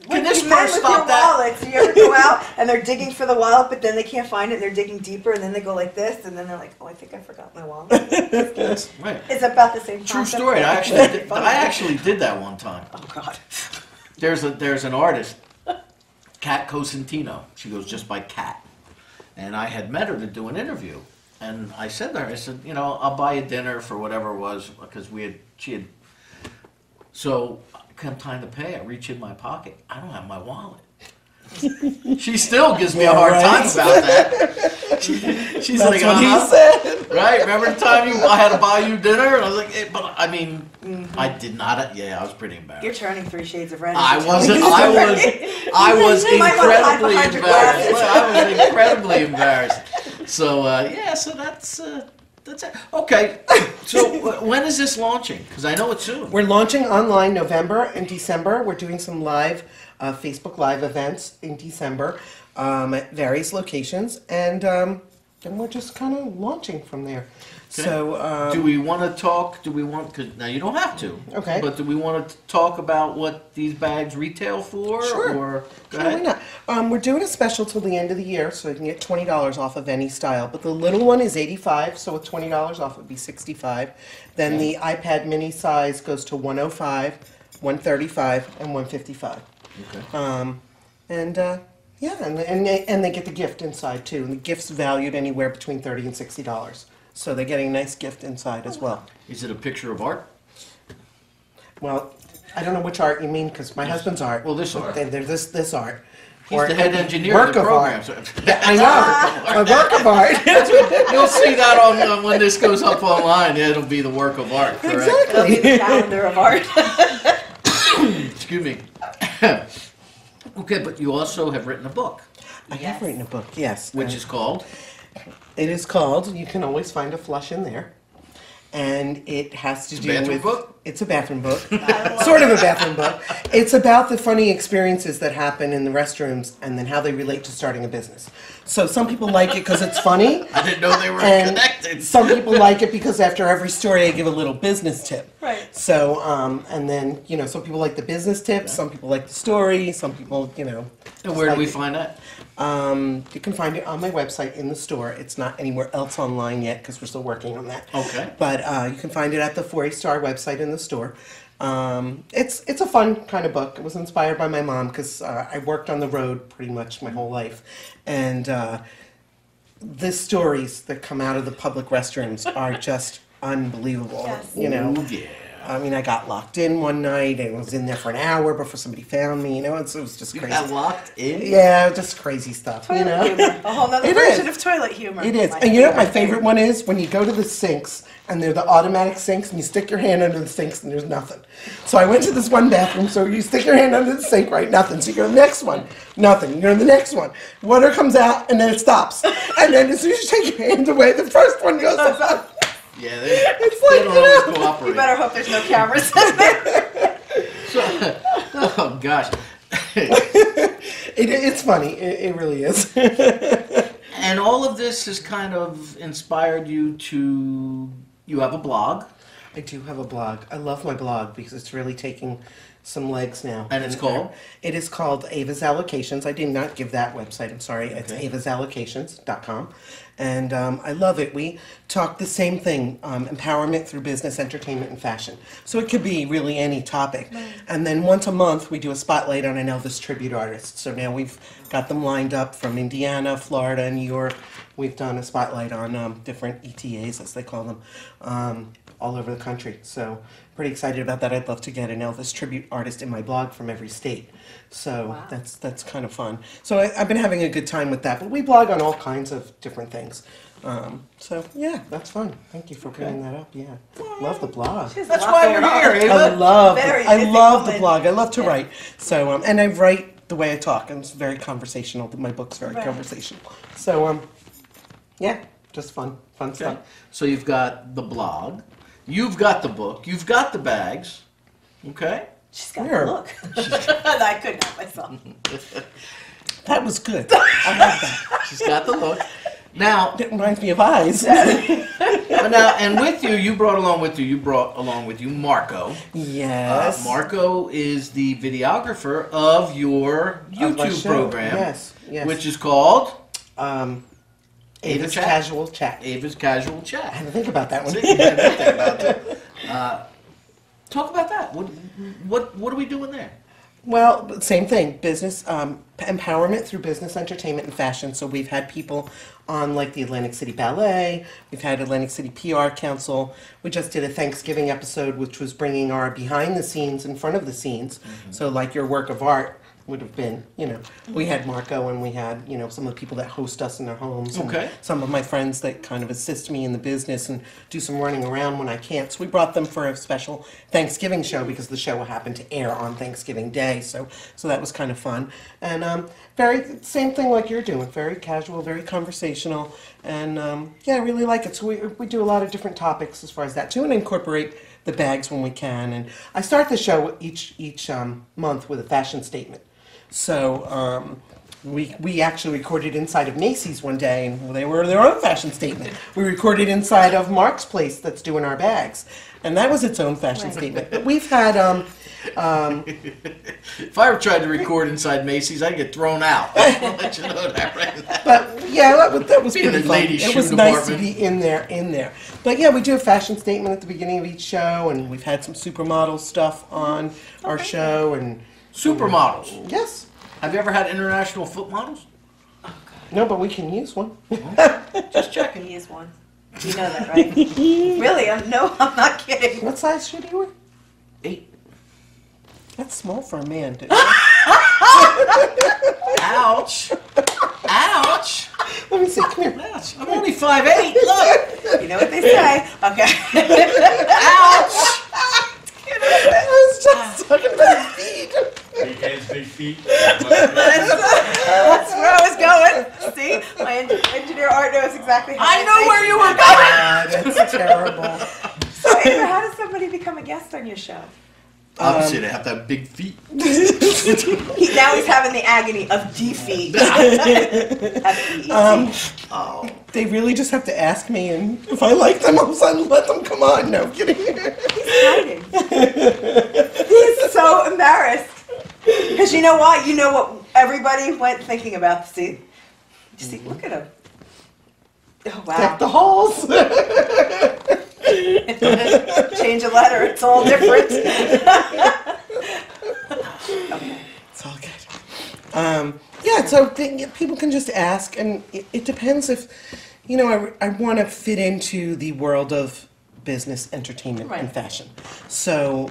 Can this you Merce with stop your that? wallets. You ever go out and they're digging for the wallet, but then they can't find it, and they're digging deeper, and then they go like this, and then they're like, oh, I think I forgot my wallet. Right. It's about the same True concept. story. I actually did that one time. Oh, God. There's an artist, Kat Cosentino. She goes just by Kat. And I had met her to do an interview. And I said to her, I said, I'll buy you dinner for whatever it was, because so come time to pay, I reach in my pocket. I don't have my wallet. She still gives me a hard time about that. She's That's like, what he said. Right? Remember the time I had to buy you dinner? And I was like, but I mean, I did not. Yeah, I was pretty embarrassed. You're turning 3 shades of red. I was incredibly embarrassed. I was incredibly embarrassed. So so that's it. Okay. So when is this launching? Because I know it's soon. We're launching online November and December. We're doing some live Facebook Live events in December at various locations. And we're just kind of launching from there. So, do we want to talk? Because now you don't have to. Okay. But do we want to talk about what these bags retail for? Sure. Or, go Why ahead. not? We're doing a special till the end of the year, so you can get $20 off of any style. But the little one is $85, so with $20 off, it would be $65. Then the iPad mini size goes to $105, $135, and $155. Okay. Yeah, and they get the gift inside too. And the gift's valued anywhere between $30 and $60. So they're getting a nice gift inside as well. Is it a picture of art? Well, I don't know which art you mean, because my husband's art. Well, this art. There's this art. He's Or the head a engineer work of the of program. art. So Yeah, I know, a work of art. you'll see that on when this goes up online. It'll be the work of art. Correct? It'll be the calendar of art. Excuse me. Okay, but you also have written a book, I have written a book, yes. which is called. It is called You Can Always Find a Flush in There. And it has to a do bathroom with... book? It's a bathroom book. Sort of a bathroom book. It's about the funny experiences that happen in the restrooms and then how they relate to starting a business. So some people like it because it's funny. I didn't know they were And connected. some people like it because after every story I give a little business tip. Right. So, and then, some people like the business tips, some people like the story, some people, And where do we find that? You can find it on my website in the store. It's not anywhere else online yet because we're still working on that. Okay. But you can find it at the 4A-Star website in the store. It's a fun kind of book. It was inspired by my mom because I worked on the road pretty much my whole life. And the stories that come out of the public restrooms are just unbelievable. Yes. Oh, yeah. I mean, I got locked in one night and was in there for an hour before somebody found me. It was just You crazy. got locked in? Yeah, just crazy stuff. Toilet humor. A whole nother It version is. of toilet humor. It is. And you know what my favorite one is? When you go to the sinks, and they're the automatic sinks, and you stick your hand under the sinks, and there's nothing. So I went to this one bathroom, so you stick your hand under the sink, right? Nothing. So you go to the next one, nothing. You go to the next one. Water comes out, and then it stops. And then as soon as you take your hand away, the first one goes up. Yeah, It's they like, don't always cooperate. You better hope there's no cameras in there. Oh, gosh. It's funny. It really is. And all of this has kind of inspired you to... You have a blog. I do have a blog. I love my blog because it's really taking some legs now. And it's called? It is called Ava's Allocations. I did not give that website. I'm sorry. It's Okay. avasallocations.com. And I love it. We talk the same thing, empowerment through business, entertainment, and fashion. So it could be really any topic. And then once a month, we do a spotlight on an Elvis tribute artist. So now we've got them lined up from Indiana, Florida, New York. We've done a spotlight on different ETAs, as they call them, all over the country. So pretty excited about that. I'd love to get an Elvis tribute artist in my blog from every state. So that's kind of fun. So I've been having a good time with that. But we blog on all kinds of different things. So yeah, that's fun. Thank you for bringing that up. Yeah, love the blog. That's why we're here, Ava. I love Very I busy love the woman. blog. I love to write. So and I write the way I talk, and it's very conversational. My book's very Right. conversational. So yeah, just fun Okay. stuff. So you've got the blog. You've got the book. You've got the bags. Okay? She's got Where? the look. I couldn't help myself. That was good. I love that. She's got the look. Now, It reminds me of eyes. and with you, you brought along with you Marco. Yes. Marco is the videographer of your Of my YouTube show. program. Yes, yes. Which is called Ava's Chat? Casual Chat. Ava's Casual I Chat. had to think about that one. See, you had to think about it. Talk about that. What are we doing there? Well, same thing. Business empowerment through business, entertainment, and fashion. So we've had people on like the Atlantic City Ballet. We've had Atlantic City PR Council. We just did a Thanksgiving episode, which was bringing our behind the scenes in front of the scenes. So like your work of art would have been, we had Marco and we had, some of the people that host us in their homes. And Okay. some of my friends that kind of assist me in the business and do some running around when I can't. So we brought them for a special Thanksgiving show because the show happened to air on Thanksgiving Day. So that was kind of fun. And very same thing like you're doing. Very casual, very conversational. And I really like it. So we do a lot of different topics as far as that too, and incorporate the bags when we can. And I start the show each month with a fashion statement. So We actually recorded inside of Macy's one day, and they were their own fashion statement. We recorded inside of Mark's place that's doing our bags, and that was its own fashion statement. But we've had If I ever tried to record inside Macy's, I'd get thrown out. I'll let you know that right now. But yeah, that was Being pretty the fun. ladies' It shoe was nice to department. be in there. But yeah, we do a fashion statement at the beginning of each show, and we've had some supermodel stuff on our show, and Supermodels. yes. Have you ever had international foot models? No, but we can use one. Just checking. He is one. You know that, right? Really? I'm not kidding. What size shoe do you wear? 8. That's small for a man. Ouch. Ouch. Let me see. Come here. Ouch. I'm only 5'8". Look. You know what they say. Okay. Ouch. I was just talking about his feet. Big heads, big feet. That's where I was going. See? My engineer Art knows exactly how I know where you were going. That's terrible. So, Ava, how does somebody become a guest on your show? Obviously, they have to have big feet. Now he's having the agony of defeat. Oh. They really just have to ask me, and if I like them, I'll let them come on. No, I'm kidding. He's hiding. He's so embarrassed. Because you know why? You know what everybody went thinking about. See, look at him. Oh, wow. Deck the halls. Change a letter, it's all different. It's all good. Yeah, so people can just ask, and it depends if, I want to fit into the world of business, entertainment, and fashion. So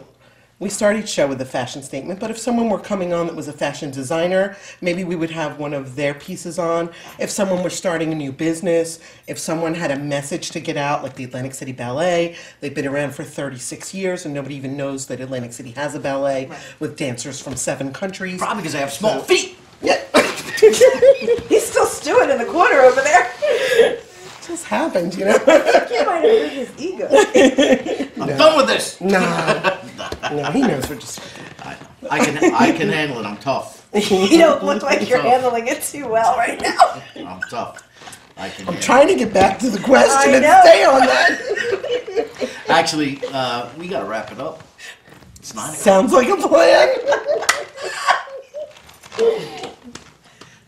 we start each show with a fashion statement, but if someone were coming on that was a fashion designer, maybe we would have one of their pieces on. If someone were starting a new business, if someone had a message to get out, like the Atlantic City Ballet, they've been around for 36 years and nobody even knows that Atlantic City has a ballet with dancers from 7 countries. Probably because they have small feet. Yeah. He's still stewing in the corner over there. It just happened, He might have hurt his ego. I'm done with this. No, he knows we're just... I can handle it. I'm tough. You don't look like you're handling it too well right now. I'm tough. I'm trying to get back to the question I and know. stay on that. Actually, we got to wrap it up. It's 9 o'clock. Sounds like a plan.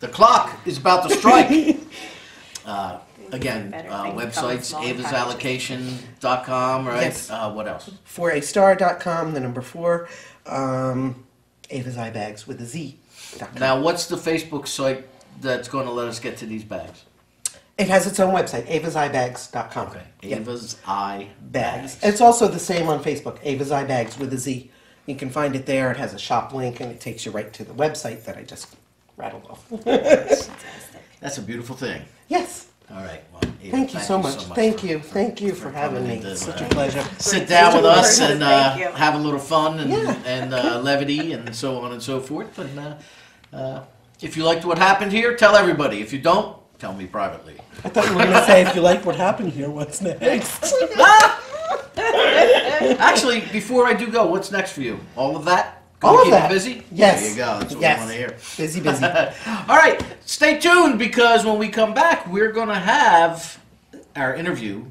The clock is about to strike. Again, Better thing to come in websites, smaller avasallocation.com, right? Yes. What else? 4astar.com, the number 4. Ava's Eye Bags with a Z.com. Now, what's the Facebook site that's going to let us get to these bags? It has its own website, avaseyebags.com. Okay. Yep. Ava's Eye Bags. It's also the same on Facebook, Ava's Eye Bags with a Z. You can find it there. It has a shop link, and it takes you right to the website that I just rattled off. That's a beautiful thing. Yes. All right. Well, Ava, Thank you so much. Thank you for having coming me. in It's to, such a pleasure. sit down with us and Thank you. have a little fun and, Yeah. and levity and so on and so forth. And if you liked what happened here, tell everybody. If you don't, tell me privately. I thought you were going to say, if you like what happened here, what's next? Actually, before I do go, what's next for you? All of that? All of keep that. It busy? Yes. There you go. That's what Yes. we want to hear. Busy, busy. All right. Stay tuned because when we come back, we're going to have our interview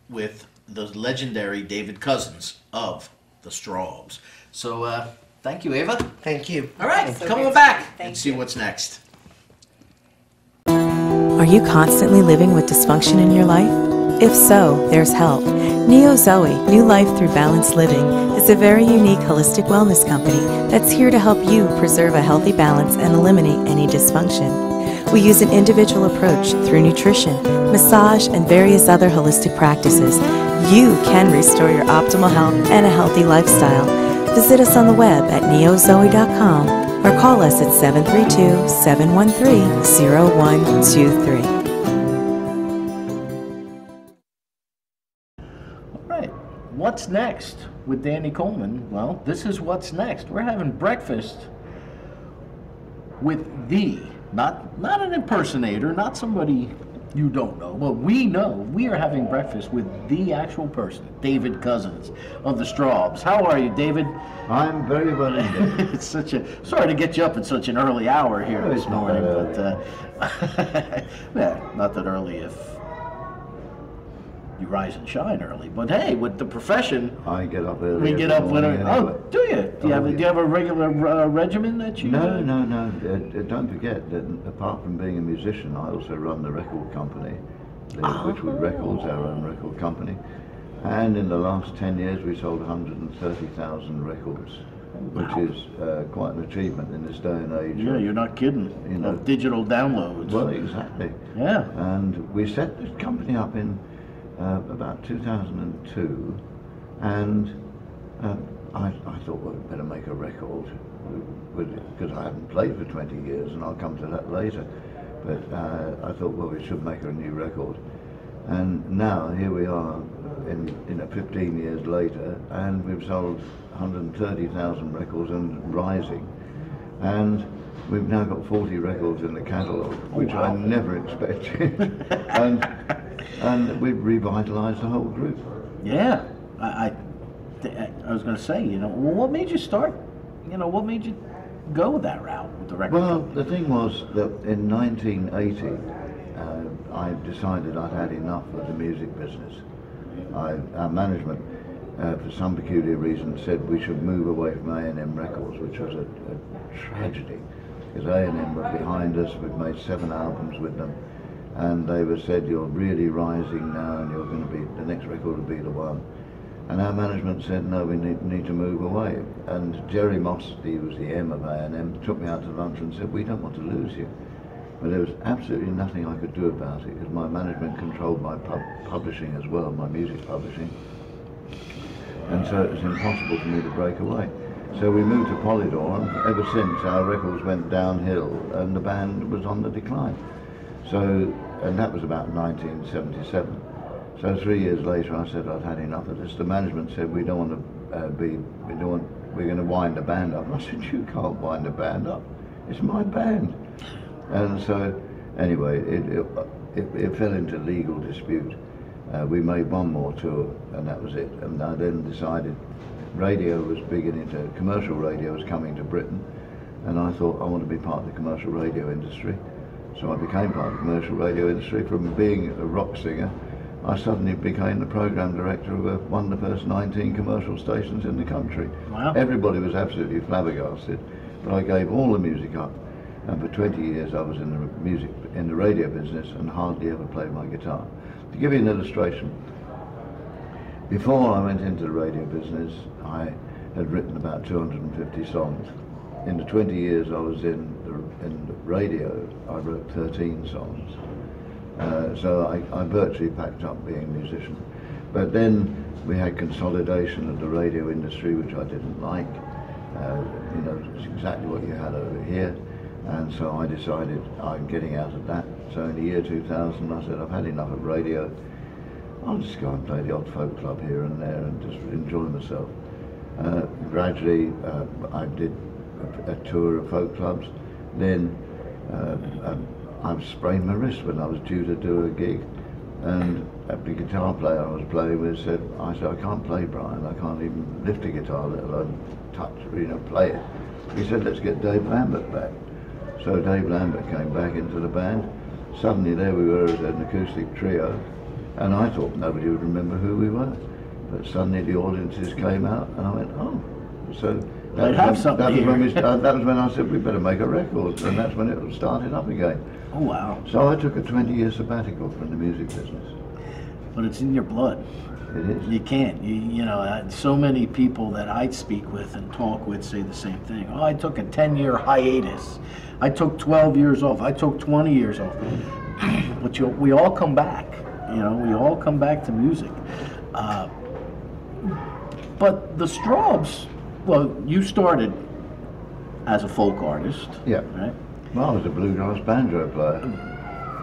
with the legendary David Cousins of the Straubs. So thank you, Ava. Thank you. All right. So Come great on back to- thank and see you. what's next. Are you constantly living with dysfunction in your life? If so, there's help. Neo Zoe, New Life Through Balanced Living, is a very unique holistic wellness company that's here to help you preserve a healthy balance and eliminate any dysfunction. We use an individual approach through nutrition, massage, and various other holistic practices. You can restore your optimal health and a healthy lifestyle. Visit us on the web at neozoe.com or call us at 732-713-0123. All right. What's next with Danny Coleman? Well, this is what's next. We're having breakfast with not an impersonator, not somebody You don't know. Well, we know. We are having breakfast with the actual person, David Cousins of the Strawbs. How are you, David? I'm very well indeed. It's such a sorry to get you up at such an early hour here No, this it's not morning, that but yeah, not that early if you rise and shine early. But hey, with the profession, I get up early. we get up when. anyway. Oh, do you? Do you have a regular regimen that you? No. Don't forget that apart from being a musician, I also run the record company, Witchwood Records, our own record company. And in the last 10 years, we sold 130,000 records, which is quite an achievement in this day and age. Yeah, you're not kidding. You know, of digital downloads. Well, exactly. Yeah. And we set this company up in about 2002, and I thought, well, we'd better make a record, because I hadn't played for 20 years, and I'll come to that later. But I thought, well, we should make a new record. And now, here we are, 15 years later, and we've sold 130,000 records and rising. And we've now got 40 records in the catalogue, which I never expected. and we've revitalised the whole group. Yeah. I was going to say, well, what made you start? What made you go that route with the record? Well, the thing was that in 1980, I decided I'd had enough of the music business. Our management, for some peculiar reason, said we should move away from A&M Records, which was a tragedy, because A&M were behind us. We've made 7 albums with them, and they were said, you're really rising now, and you're going to be, the next record will be the one. And our management said, no, we need to move away. And Jerry Moss, he was the M of A&M, took me out to lunch and said, we don't want to lose you. But there was absolutely nothing I could do about it, because my management controlled my publishing as well, my music publishing. And so it was impossible for me to break away. So we moved to Polydor, and ever since our records went downhill and the band was on the decline. So, and that was about 1977. So 3 years later I said I'd had enough of this. The management said, we're going to wind the band up. And I said, you can't wind the band up. It's my band. And so, anyway, it fell into legal dispute. We made one more tour, and that was it. And I then decided radio was beginning to, commercial radio was coming to Britain, and I thought I want to be part of the commercial radio industry. So I became part of the commercial radio industry. From being a rock singer, I suddenly became the program director of one of the first 19 commercial stations in the country. Wow. Everybody was absolutely flabbergasted, but I gave all the music up. And for 20 years I was in the radio business and hardly ever played my guitar. To give you an illustration, before I went into the radio business, I had written about 250 songs. In the 20 years I was in the radio, I wrote 13 songs. So I virtually packed up being a musician. But then we had consolidation of the radio industry, which I didn't like. It's exactly what you had over here. And so I decided I'm getting out of that. So in the year 2000, I said, I've had enough of radio. I'll just go and play the odd folk club here and there and just enjoy myself. Gradually, I did a tour of folk clubs. Then I sprained my wrist when I was due to do a gig. And the guitar player I was playing with said, I can't play, Brian. I can't even lift a guitar, let alone touch, play it. He said, let's get Dave Lambert back. So Dave Lambert came back into the band. Suddenly there we were as an acoustic trio, and I thought nobody would remember who we were. But suddenly the audiences came out, and I went, oh. So that was when I said, we better make a record, and that's when it started up again. Oh, wow. So I took a 20-year sabbatical from the music business. But it's in your blood. It is. You can't. So many people that I speak with and talk with say the same thing. Oh, I took a 10-year hiatus. I took 12 years off. I took 20 years off. But we all come back. We all come back to music. But the Strawbs, well, you started as a folk artist. Yeah. Right? Well, I was a bluegrass banjo player.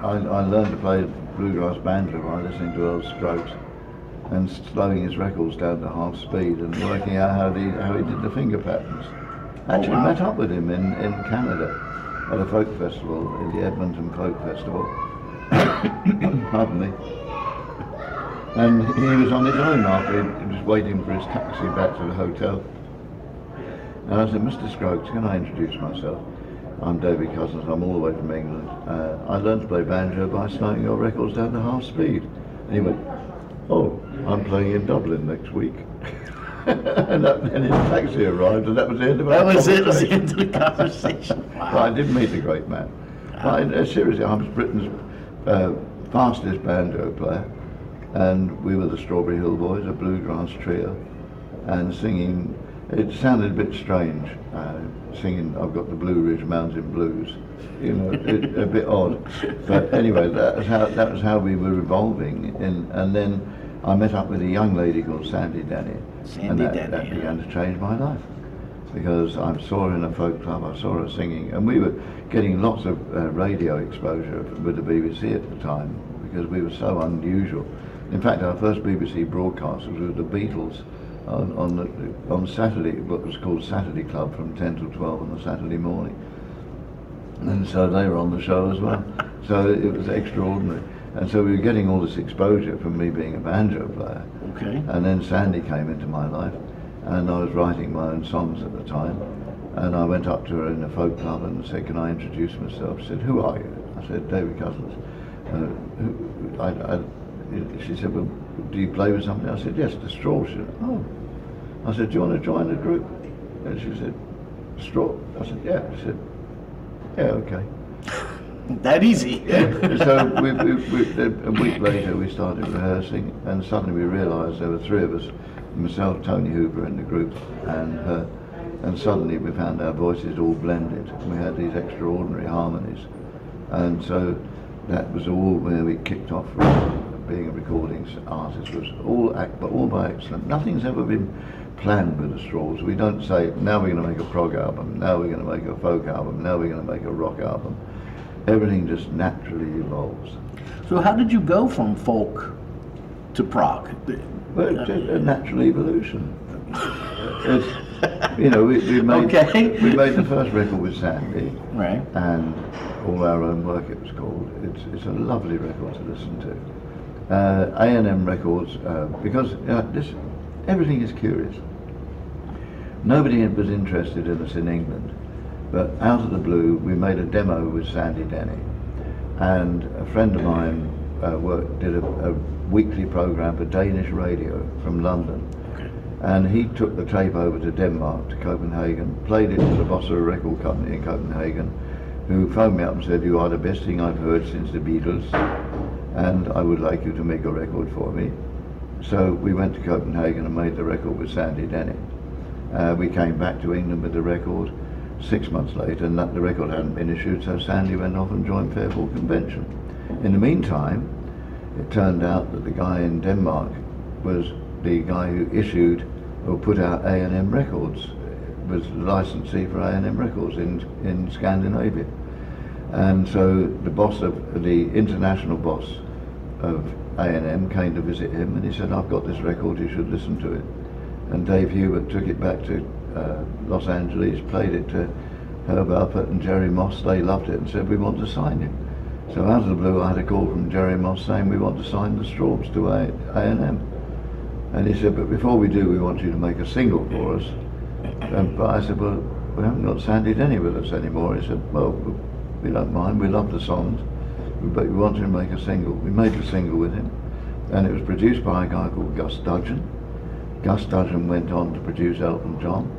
I learned to play bluegrass banjo by listening to Earl Scruggs and slowing his records down to half speed and working out how he did the finger patterns. Actually met up with him in Canada at a folk festival, in the Edmonton Folk Festival, Pardon me. And he was on his own after he was waiting for his taxi back to the hotel. And I said, Mr. Scroggs, can I introduce myself? I'm David Cousins, I'm all the way from England. I learned to play banjo by slowing your records down to half speed. And he went, oh, I'm playing in Dublin next week. And then his taxi arrived, and that was the end of our conversation. That was the end of the conversation. Wow. But I did meet a great man. Seriously, I was Britain's fastest banjo player, and we were the Strawberry Hill Boys, a bluegrass trio, and singing. It sounded a bit strange, singing I've got the Blue Ridge Mountain Blues, you know, a bit odd. But anyway, that was how we were evolving. And then I met up with a young lady called Sandy Denny, and that began to change my life. Because I saw her in a folk club, I saw her singing, and we were getting lots of radio exposure with the BBC at the time, because we were so unusual. In fact, our first BBC broadcast was with the Beatles on Saturday, what was called Saturday Club, from 10 till 12 on the Saturday morning. And so they were on the show as well. So it was extraordinary. And so we were getting all this exposure from me being a banjo player. Okay. And then Sandy came into my life, and I was writing my own songs at the time. And I went up to her in a folk club and said, can I introduce myself? She said, who are you? I said, David Cousins. She said, well, do you play with somebody? I said, yes, the Straw. She said, oh. I said, do you want to join the group? And she said, Straw? I said, yeah. She said, yeah, okay. That easy. Yeah. So a week later we started rehearsing, and suddenly we realised there were three of us, myself, Tony Hooper in the group, and her, and suddenly we found our voices all blended. We had these extraordinary harmonies, and so that was all where we kicked off from. Being a recording artist was all by accident. Nothing's ever been planned with the Straws. We don't say, now we're going to make a prog album, now we're going to make a folk album, now we're going to make a rock album. Everything just naturally evolves. So how did you go from folk to prog? Well, it's just a natural evolution. You know, we made the first record with Sandy, right? And All Our Own Work, it was called. It's a lovely record to listen to. A&M Records, because everything is curious. Nobody was interested in us in England, but out of the blue we made a demo with Sandy Denny, and a friend of mine did a weekly program for Danish radio from London. Okay. And he took the tape over to Denmark, to Copenhagen, played it to the boss of a record company in Copenhagen, who phoned me up and said, you are the best thing I've heard since the Beatles, and I would like you to make a record for me. So we went to Copenhagen and made the record with Sandy Denny. We came back to England with the record 6 months later, and the record hadn't been issued, so Sandy went off and joined Fairport Convention. In the meantime, it turned out that the guy in Denmark was the guy who issued or put out A&M Records, was the licensee for A&M Records in Scandinavia. And so the boss of the international boss of A&M came to visit him, and he said, I've got this record, you should listen to it. And Dave Hubert took it back to Los Angeles, played it to Herb Alpert and Jerry Moss. They loved it and said, we want to sign you. So out of the blue I had a call from Jerry Moss saying, we want to sign the Straws to A&M. And he said, but before we do, we want you to make a single for us. But I said, well, we haven't got Sandy Denny with us anymore. He said, well, we don't mind, we love the songs, but we want to make a single. We made the single with him, and it was produced by a guy called Gus Dudgeon. Gus Dudgeon went on to produce Elton John,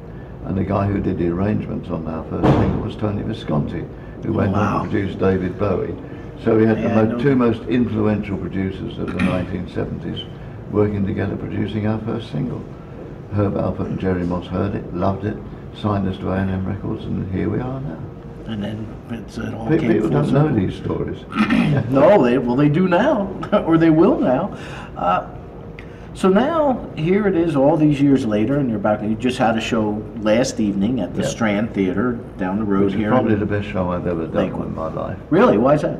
and the guy who did the arrangements on our first single was Tony Visconti, who went on to produce David Bowie. So we had the two most influential producers of the 1970s working together producing our first single. Herb Alpert and Jerry Moss heard it, loved it, signed us to A&M Records, and here we are now. And then it all People came full don't circle. know these stories. No, they do now, or they will now. So now, here it is all these years later, and you're back, you just had a show last evening at the Strand Theatre down the road here. It's probably the best show I've ever done in my life. Really? Why is that?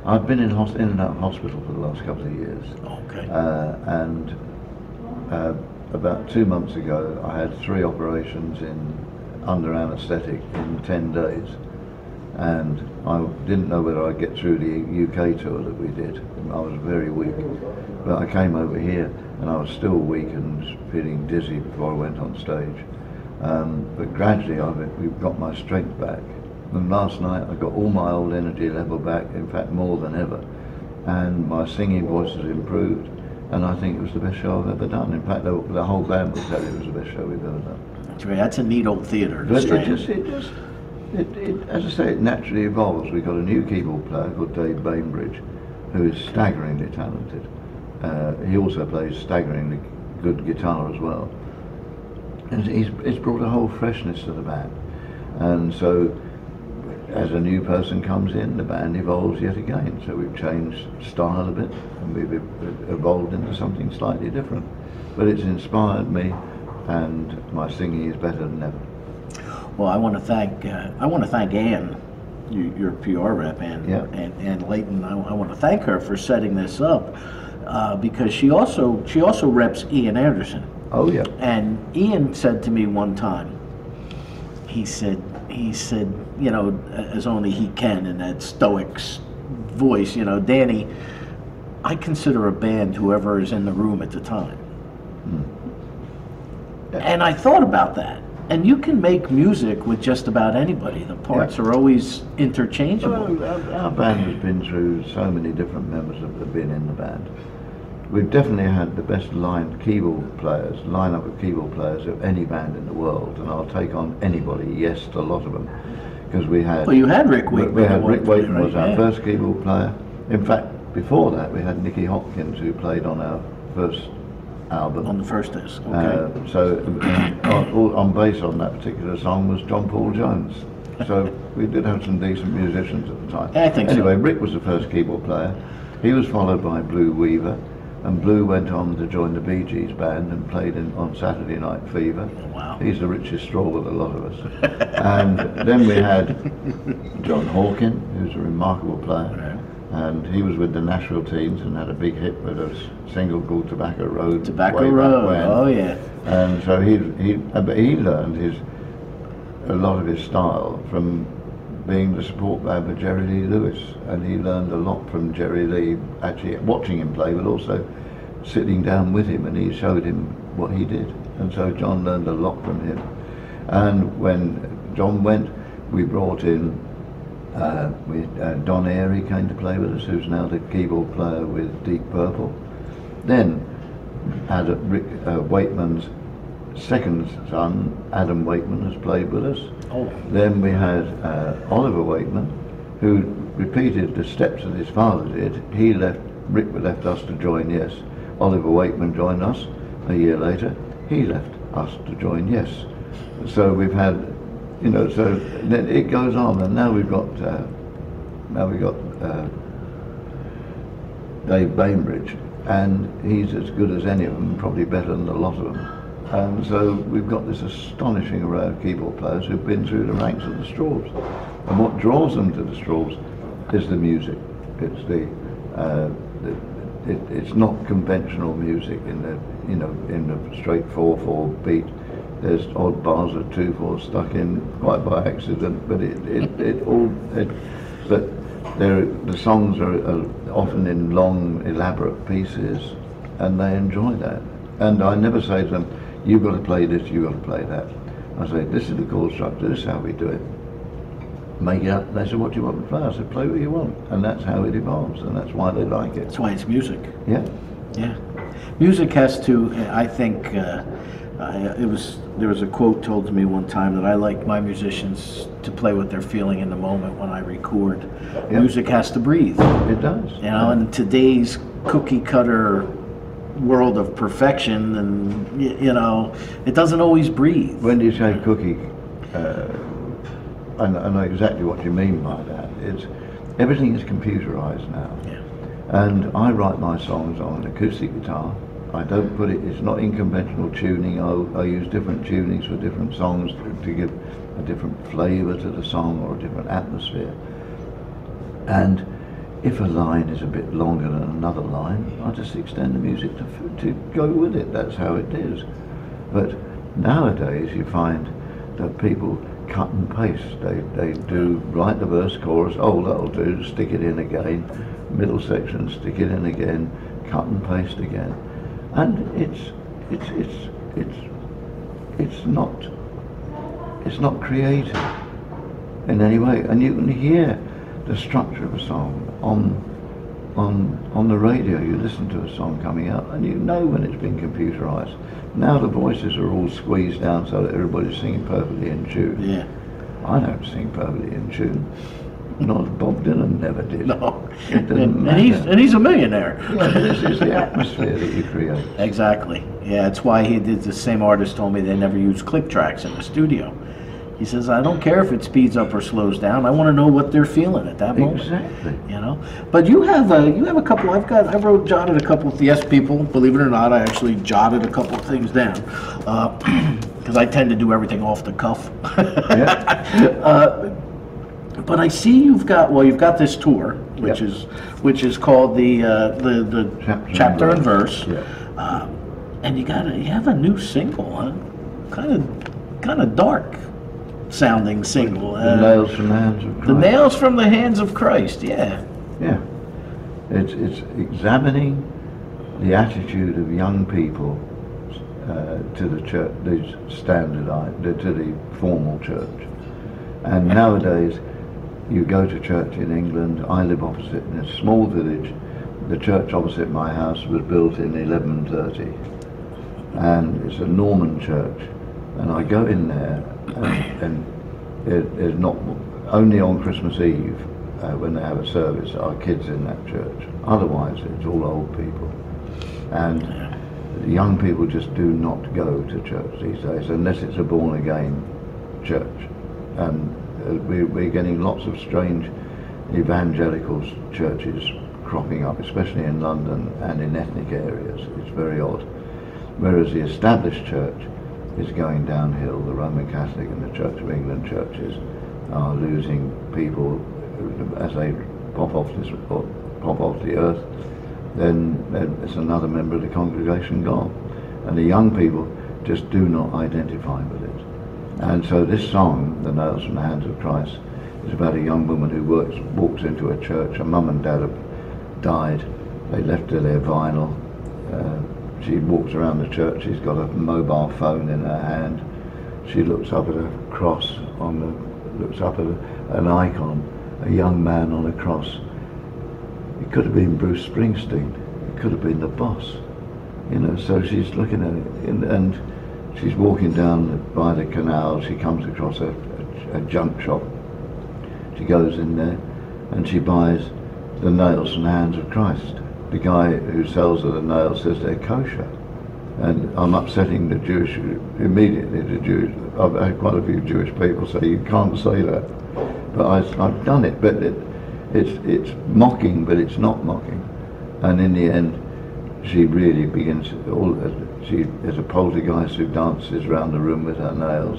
I've been in and out of hospital for the last couple of years. Okay. And about 2 months ago, I had 3 operations under anaesthetic in 10 days. and I didn't know whether I'd get through the UK tour that we did. I was very weak, but I came over here and I was still weak and feeling dizzy before I went on stage. But gradually we've got my strength back. And last night I got all my old energy level back, in fact more than ever, and my singing voice has improved, and I think it was the best show I've ever done. In fact, the whole band would tell you it was the best show we've ever done. That's right. That's a neat old theatre. But as I say, it naturally evolves. We've got a new keyboard player called Dave Bainbridge, who is staggeringly talented. He also plays staggeringly good guitar as well. And he's brought a whole freshness to the band. And so, as a new person comes in, the band evolves yet again. So we've changed style a bit, and we've evolved into something slightly different. But it's inspired me, and my singing is better than ever. Well, I want to thank Ann, your PR rep, and Leighton. I want to thank her for setting this up because she also reps Ian Anderson. Oh yeah. And Ian said to me one time, he said, you know, as only he can in that stoic voice, you know, Danny, I consider a band whoever is in the room at the time. And I thought about that. And you can make music with just about anybody. The parts are always interchangeable. Well, our band has been through so many different members that have been in the band. We've definitely had the best lineup of keyboard players of any band in the world, and I'll take on anybody, yes, a lot of them, because we had. Well, you had Rick Wakeman. We had Rick Wakeman was our first keyboard player. In fact, before that, we had Nicky Hopkins, who played on our first album. On the first disc, okay. On bass on that particular song was John Paul Jones. So we did have some decent musicians at the time. I think anyway, so. Rick was the first keyboard player. He was followed by Blue Weaver, and Blue went on to join the Bee Gees band and played on Saturday Night Fever. Oh, wow. He's the richest straw with a lot of us. And then we had John Hawkin, who's a remarkable player. And he was with the Nashville Teens and had a big hit with a single called Tobacco Road. Tobacco Road, oh yeah. And so he learned a lot of his style from being the support band with Jerry Lee Lewis, and he learned a lot from Jerry Lee, actually watching him play, but also sitting down with him, and he showed him what he did. And so John learned a lot from him. And when John went, we brought in Don Airey came to play with us, who's now the keyboard player with Deep Purple. Then Rick Wakeman's second son, Adam Wakeman, has played with us. Oh. Then we had Oliver Wakeman, who repeated the steps that his father did. Rick left us to join Yes. Oliver Wakeman joined us a year later. He left us to join Yes. So we've had, you know, so then it goes on, and now we've got Dave Bainbridge, and he's as good as any of them, probably better than a lot of them. And so we've got this astonishing array of keyboard players who've been through the ranks of the Straws. And what draws them to the Straws is the music. It's it's not conventional music in the straight 4/4 beat. There's odd bars of 2/4 stuck in quite by accident, but the songs are often in long, elaborate pieces, and they enjoy that. And I never say to them, "You've got to play this, you've got to play that." I say, "This is the chord structure, this is how we do it. Make it up." They say, "What do you want to play?" I said, "Play what you want." And that's how it evolves, and that's why they like it. That's why it's music. Yeah. Yeah. Music has to, I think, there was a quote told to me one time that I like my musicians to play what they're feeling in the moment when I record. Yeah. Music has to breathe. It does. You know, in today's cookie cutter world of perfection, and you know, it doesn't always breathe. When you say cookie, I know exactly what you mean by that. Everything is computerized now. Yeah. And I write my songs on an acoustic guitar. I don't put it, it's not in conventional tuning. I use different tunings for different songs to give a different flavor to the song or a different atmosphere. And if a line is a bit longer than another line, I just extend the music to go with it. That's how it is. But nowadays you find that people cut and paste. They do write the verse, chorus, oh that'll do, stick it in again, middle section, stick it in again, cut and paste again, and it's not creative in any way, and you can hear the structure of a song on the radio. You listen to a song coming out and you know when it's been computerized. Now the voices are all squeezed down so that everybody's singing perfectly in tune. Yeah. I don't sing perfectly in tune. Not Bob Dylan never did. No. It doesn't matter. And he's a millionaire. Yeah, this is the atmosphere that you create. Exactly. Yeah, that's why he did. The same artist told me they never use click tracks in the studio. He says, I don't care if it speeds up or slows down. I want to know what they're feeling at that moment. Exactly. You know. But you have a couple. I jotted a couple of yes people. Believe it or not, I actually jotted a couple of things down because I tend to do everything off the cuff. Yeah. But I see you've got this tour, which is called the chapter and verse. Yeah. And you have a new single, huh? Kind of dark sounding single. The Nails from the Hands of Christ. The Nails from the Hands of Christ. Yeah. Yeah. It's examining the attitude of young people to the church, to the formal church. And nowadays, you go to church in England. I live opposite in a small village. The church opposite my house was built in 1130, and it's a Norman church. And I go in there, and it is not only on Christmas Eve when they have a service are kids in that church. Otherwise, it's all old people, and young people just do not go to church these days unless it's a born-again church. And we're getting lots of strange evangelical churches cropping up, especially in London and in ethnic areas. It's very odd. Whereas the established church is going downhill. The Roman Catholic and the Church of England churches are losing people as they pop off the earth. Then it's another member of the congregation gone, and the young people just do not identify with it. And so this song, The Nails from the Hands of Christ, is about a young woman who walks into a church. Her mum and dad have died. They left her their vinyl. She walks around the church. She's got a mobile phone in her hand. She looks up at a cross looks up at an icon, a young man on a cross. It could have been Bruce Springsteen. It could have been the Boss. So she's looking at it, and she's walking down by the canal. She comes across a junk shop. She goes in there and she buys the nails from the hands of Christ. The guy who sells her the nails says they're kosher. And I'm upsetting the Jewish, immediately the Jews. I've had quite a few Jewish people say you can't say that. But I've done it, but it's mocking, but it's not mocking. And in the end, she really begins, there's a poltergeist who dances around the room with her nails.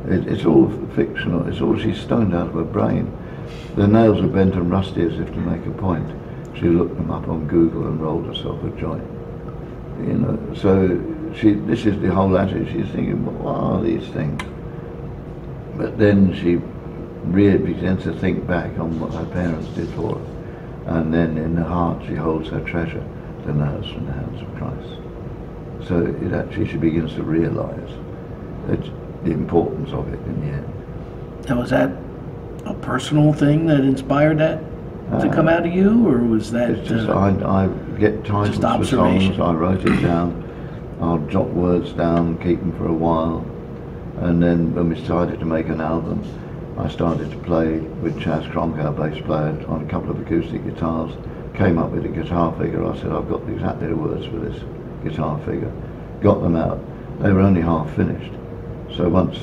It's all fictional, it's all, she's stoned out of her brain. The nails are bent and rusty as if to make a point. She looked them up on Google and rolled herself a joint. So this is the whole attitude. She's thinking, what are these things? But then she really begins to think back on what her parents did for her. And then in her heart she holds her treasure, the nails from the hands of Christ. So she begins to realise the importance of it in the end. Now, was that a personal thing that inspired that to come out of you, or was that? It's just I get titles for songs. I wrote it down. I'll jot words down, keep them for a while, and then when we decided to make an album, I started to play with Chaz Cronk, our bass player, on a couple of acoustic guitars. Came up with a guitar figure. I said, I've got exactly the words for this guitar figure. Got them out. They were only half finished. So once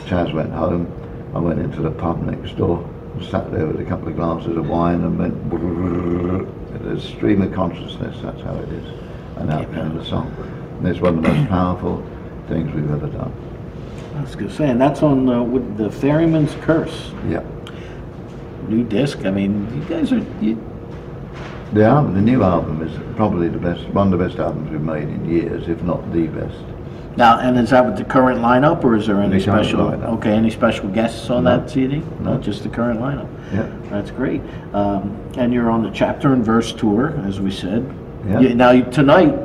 Chaz went home, I went into the pub next door, sat there with a couple of glasses of wine and went, there's a stream of consciousness, that's how it is. And out came the song. And it's one of the most powerful things we've ever done. I was going to say, and that's on with the Ferryman's Curse. Yeah. New disc. I mean, you guys are. The new album is probably one of the best albums we've made in years, if not the best. Now, and is that with the current lineup, or is there any The current special? lineup. Okay, any special guests on No. that CD? No. No, just the current lineup. Yeah. That's great. And you're on the Chapter and Verse tour, as we said. Yeah. Tonight,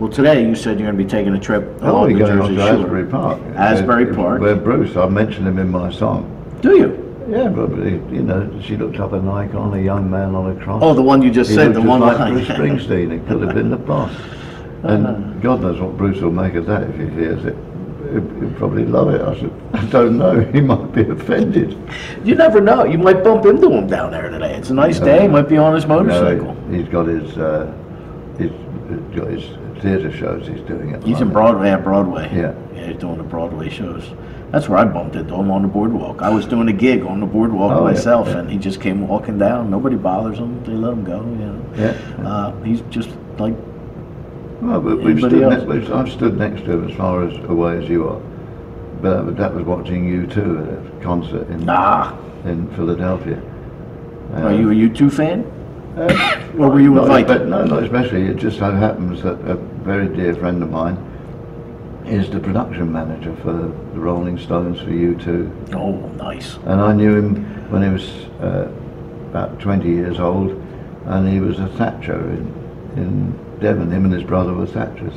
well, today you said you're going to be taking a trip Oh, along we're the going off Jersey to Shore. Asbury Park. Asbury Park. Where Bruce, I mentioned him in my song. Do you? Yeah, but you know, she looked up an icon, a young man on a cross. Oh, the one you just He said, looked the just one like behind- Bruce Springsteen. It could have been the boss. And God knows what Bruce will make of that if he hears it. He'll probably love it. I said, I don't know. He might be offended. You never know. You might bump into him down there today. It's a nice day. He might be on his motorcycle. No, he's got his theatre shows he's doing at the He's in moment. Broadway. Yeah. Yeah, he's doing the Broadway shows. That's where I bumped into him, on the boardwalk. I was doing a gig on the boardwalk Oh, yeah, myself, yeah. and he just came walking down. Nobody bothers him. They let him go, you know. Yeah. He's just like Well, but anybody else. I've stood next to him as far as away as you are. But that was watching U2 at a concert in Philadelphia. Are you a U2 fan? Or were you invited? No, not especially. It just so happens that a very dear friend of mine is the production manager for the Rolling Stones for U2. Oh, nice. And I knew him when he was about 20 years old, and he was a Thatcher in Devon. Him and his brother were Thatchers.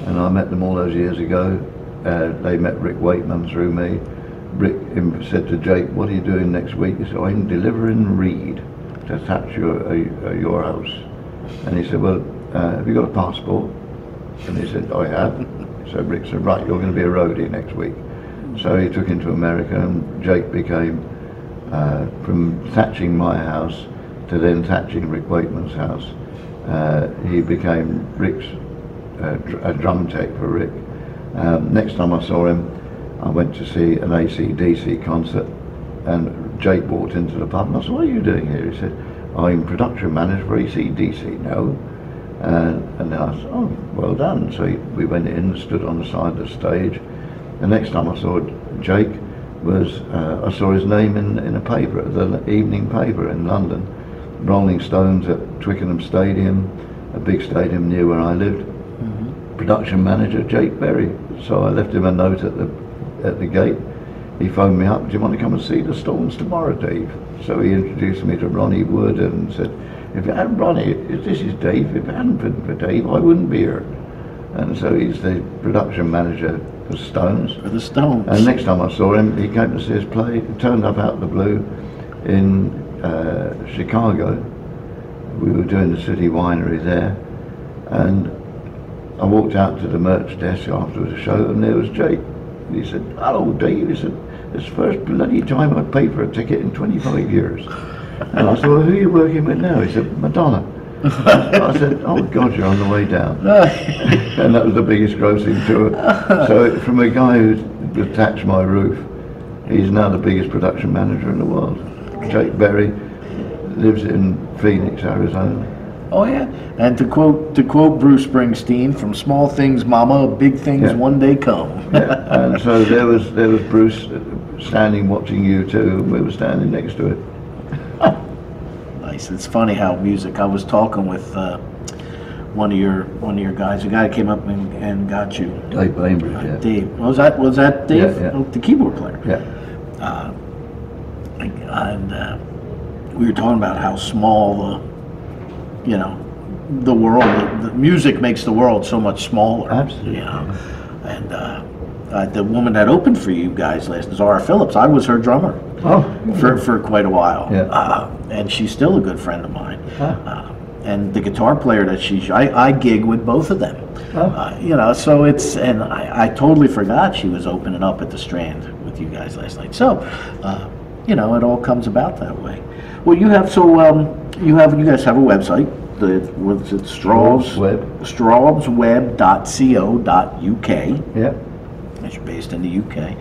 And I met them all those years ago. They met Rick Wakeman through me. Rick said to Jake, "What are you doing next week?" He said, "I'm delivering Reed to Thatcher your house." And he said, "Well, have you got a passport?" And he said, "I have." So Rick said, "Right, you're going to be a roadie next week." So he took him to America, and Jake became, from thatching my house to then thatching Rick Wakeman's house, he became Rick's a drum tech for Rick. Next time I saw him, I went to see an AC/DC concert, and Jake walked into the pub, and I said, "What are you doing here?" He said, "I'm production manager for AC/DC now." And then I said, "Oh, well done." So we went in, stood on the side of the stage. The next time I saw Jake was, I saw his name in a paper, the evening paper in London. Rolling Stones at Twickenham Stadium, a big stadium near where I lived. Production manager, Jake Berry. So I left him a note at the gate. He phoned me up, "Do you want to come and see the Storms tomorrow, Dave?" So he introduced me to Ronnie Wood and said, "If it hadn't Ronnie, this is Dave. If it hadn't been for Dave, I wouldn't be here." And so he's the production manager for Stones. For the Stones. And next time I saw him, he came to see us play. He turned up out of the blue in Chicago. We were doing the City Winery there, and I walked out to the merch desk after the show, and there was Jake. He said, "Hello, Dave." He said, "It's the first bloody time I've paid for a ticket in 25 years. And I said, "Well, who are you working with now?" He said, "Madonna." I said, "Oh God, you're on the way down." And that was the biggest grossing tour. So from a guy who attached my roof, he's now the biggest production manager in the world. Jake Berry lives in Phoenix, Arizona. Oh yeah, and to quote Bruce Springsteen, "From small things, mama, big things one day come." Yeah. And so there was Bruce standing watching U2, and we were standing next to it. Nice. It's funny how music. I was talking with one of your guys, a guy that came up and got you. Dave Bainbridge, yeah. Dave. Was that Dave? Yeah, yeah. Oh, the keyboard player. Yeah. And we were talking about how small the world, the music makes the world so much smaller. Absolutely. You know? And the woman that opened for you guys last, Zara Phillips, I was her drummer for quite a while. Yeah. And she's still a good friend of mine. And the guitar player that I gig with both of them. So it's, and I totally forgot she was opening up at the Strand with you guys last night. So, it all comes about that way. Well, you guys have a website. What's it? Strawbsweb.co.uk. Yeah. You're based in the UK.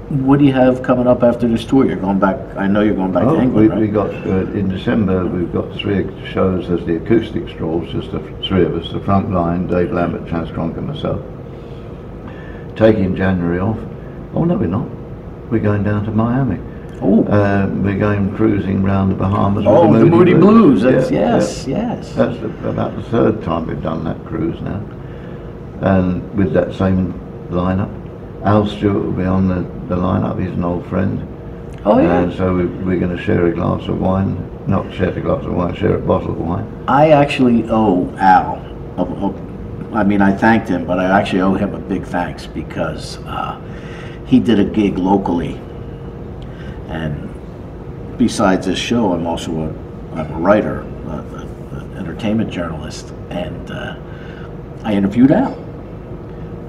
What do you have coming up after this tour? You're going back. I know you're going back to England, right? We got in December. We've got 3 shows as the acoustic Straws, just the 3 of us. The front line, Dave Lambert, Chance Cronk, and myself. Taking January off. Oh no, we're not. We're going down to Miami. Oh. We're going cruising around the Bahamas. Oh, with the Moody Blues. That's, Yeah, yes. That's about the 3rd time we've done that cruise now. and with that same lineup. Al Stewart will be on the lineup. He's an old friend. Oh, yeah. And so we're going to share a glass of wine. Not share a glass of wine, share a bottle of wine. I actually owe Al, I mean, I thanked him, but I actually owe him a big thanks because he did a gig locally. And besides this show, I'm also I'm a writer, an entertainment journalist, and I interviewed Al.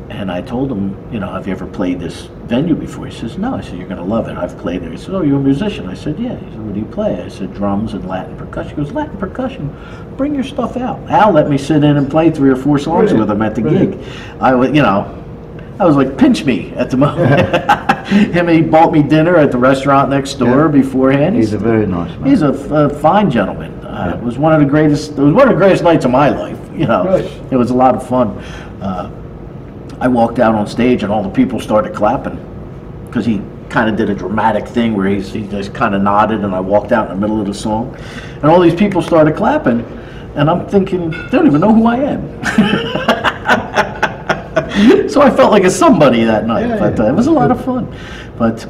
And I told him, you know, have you ever played this venue before? He says, no. I said, you're going to love it. I've played there. He said, oh, you're a musician? I said, yeah. He said, what do you play? I said, drums and Latin percussion. He goes, Latin percussion? Bring your stuff out. Al let me sit in and play 3 or 4 songs with him at the gig. I was like, pinch me at the moment. He bought me dinner at the restaurant next door beforehand. He's a very nice man. He's a fine gentleman. It was one of the greatest nights of my life. You know, It was a lot of fun. I walked out on stage and all the people started clapping because he kind of did a dramatic thing where he just kind of nodded, and I walked out in the middle of the song and all these people started clapping, and I'm thinking, they don't even know who I am. So I felt like a somebody that night, but it was a lot of fun. But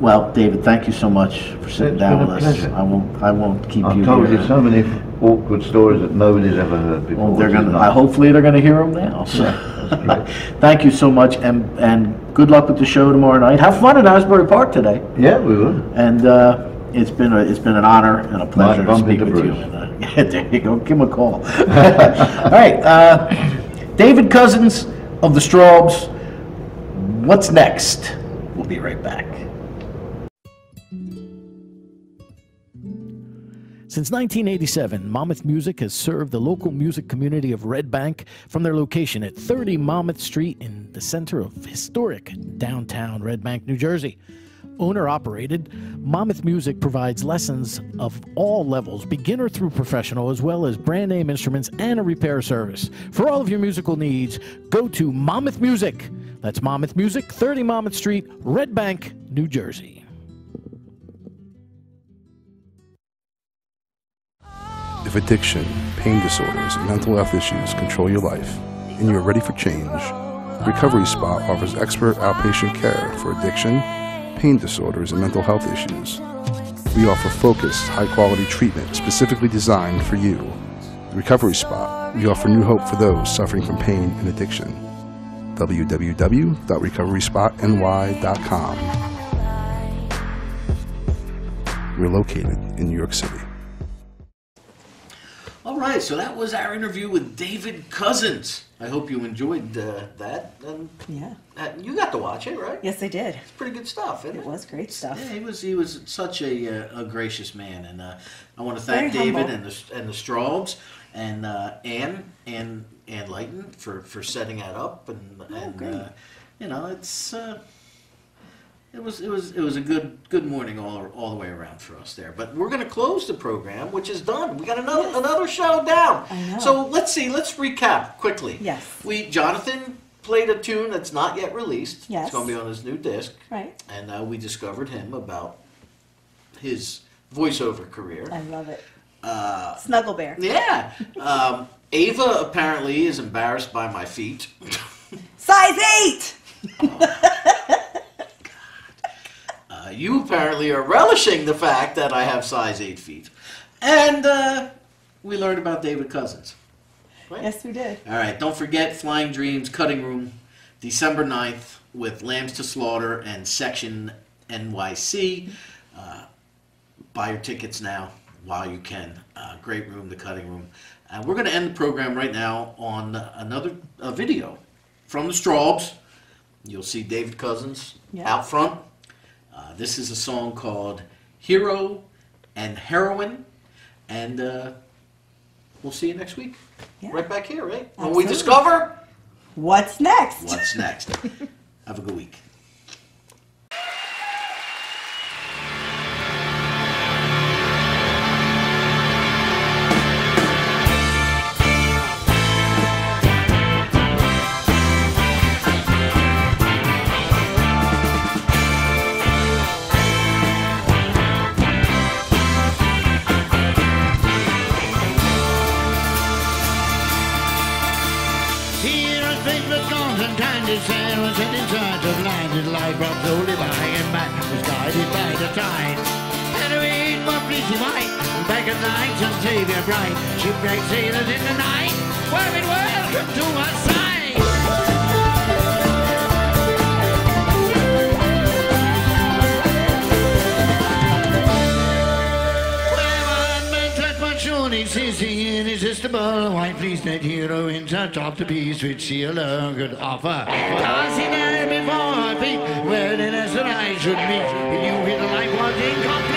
well, David, thank you so much for sitting down with us. Pleasure. I won't keep I've you told here. you so many awkward stories that nobody's ever heard before. Well, hopefully they're going to hear them now. So. Thank you so much, and good luck with the show tomorrow night. Have fun at Asbury Park today. Yeah, we will. And it's been an honor and a pleasure to speak with you. There you go. Give him a call. All right, David Cousins of the Straubs. What's next? We'll be right back. Since 1987, Monmouth Music has served the local music community of Red Bank from their location at 30 Monmouth Street in the center of historic downtown Red Bank, New Jersey. Owner-operated, Monmouth Music provides lessons of all levels, beginner through professional, as well as brand-name instruments and a repair service. For all of your musical needs, go to Monmouth Music. That's Monmouth Music, 30 Monmouth Street, Red Bank, New Jersey. If addiction, pain disorders, and mental health issues control your life, and you are ready for change, Recovery Spot offers expert outpatient care for addiction, pain disorders, and mental health issues. We offer focused, high-quality treatment specifically designed for you. The Recovery Spot, we offer new hope for those suffering from pain and addiction. www.recoveryspotny.com. We're located in New York City. All right, so that was our interview with David Cousins. I hope you enjoyed that. Yeah. You got to watch it, right? Yes, I did. It's pretty good stuff, isn't it? It was great stuff. Yeah, he was such a gracious man, and I want to thank Very David humble. and the Straubs and Ann Lighton for setting that up, and great. you know, it was a good morning all the way around for us there. But we're going to close the program, which is done. We got another show down. I know. So let's recap quickly. Yes. Jonathan played a tune that's not yet released. Yes. It's going to be on his new disc. Right. And we discovered him about his voiceover career. I love it. Snuggle Bear. Yeah. Ava apparently is embarrassed by my feet. Size 8! You apparently are relishing the fact that I have size 8 feet. And we learned about David Cousins. Right? Yes, we did. All right, don't forget Flying Dreams Cutting Room, December 9th with Lambs to Slaughter and Section NYC. Buy your tickets now while you can. Great room, the Cutting Room. And we're going to end the program right now on another video from the Straubs. You'll see David Cousins out front. This is a song called Hero and Heroine. And we'll see you next week. Yeah. Right back here, right? When Absolutely. we discover What's next? what's next. Have a good week. Here favorite constantine to sail was set in search of land. His life brought slowly by, and man was guided by the tide. Better more fleecy white, back at night, some savior bright. Shipwrecked sailors in the night, welcome to our side. Ceasing irresistible, white fleece-net heroines atop the piece which she alone could offer. Tossing there before her feet, where the nest and I should meet. He knew his life was incomplete.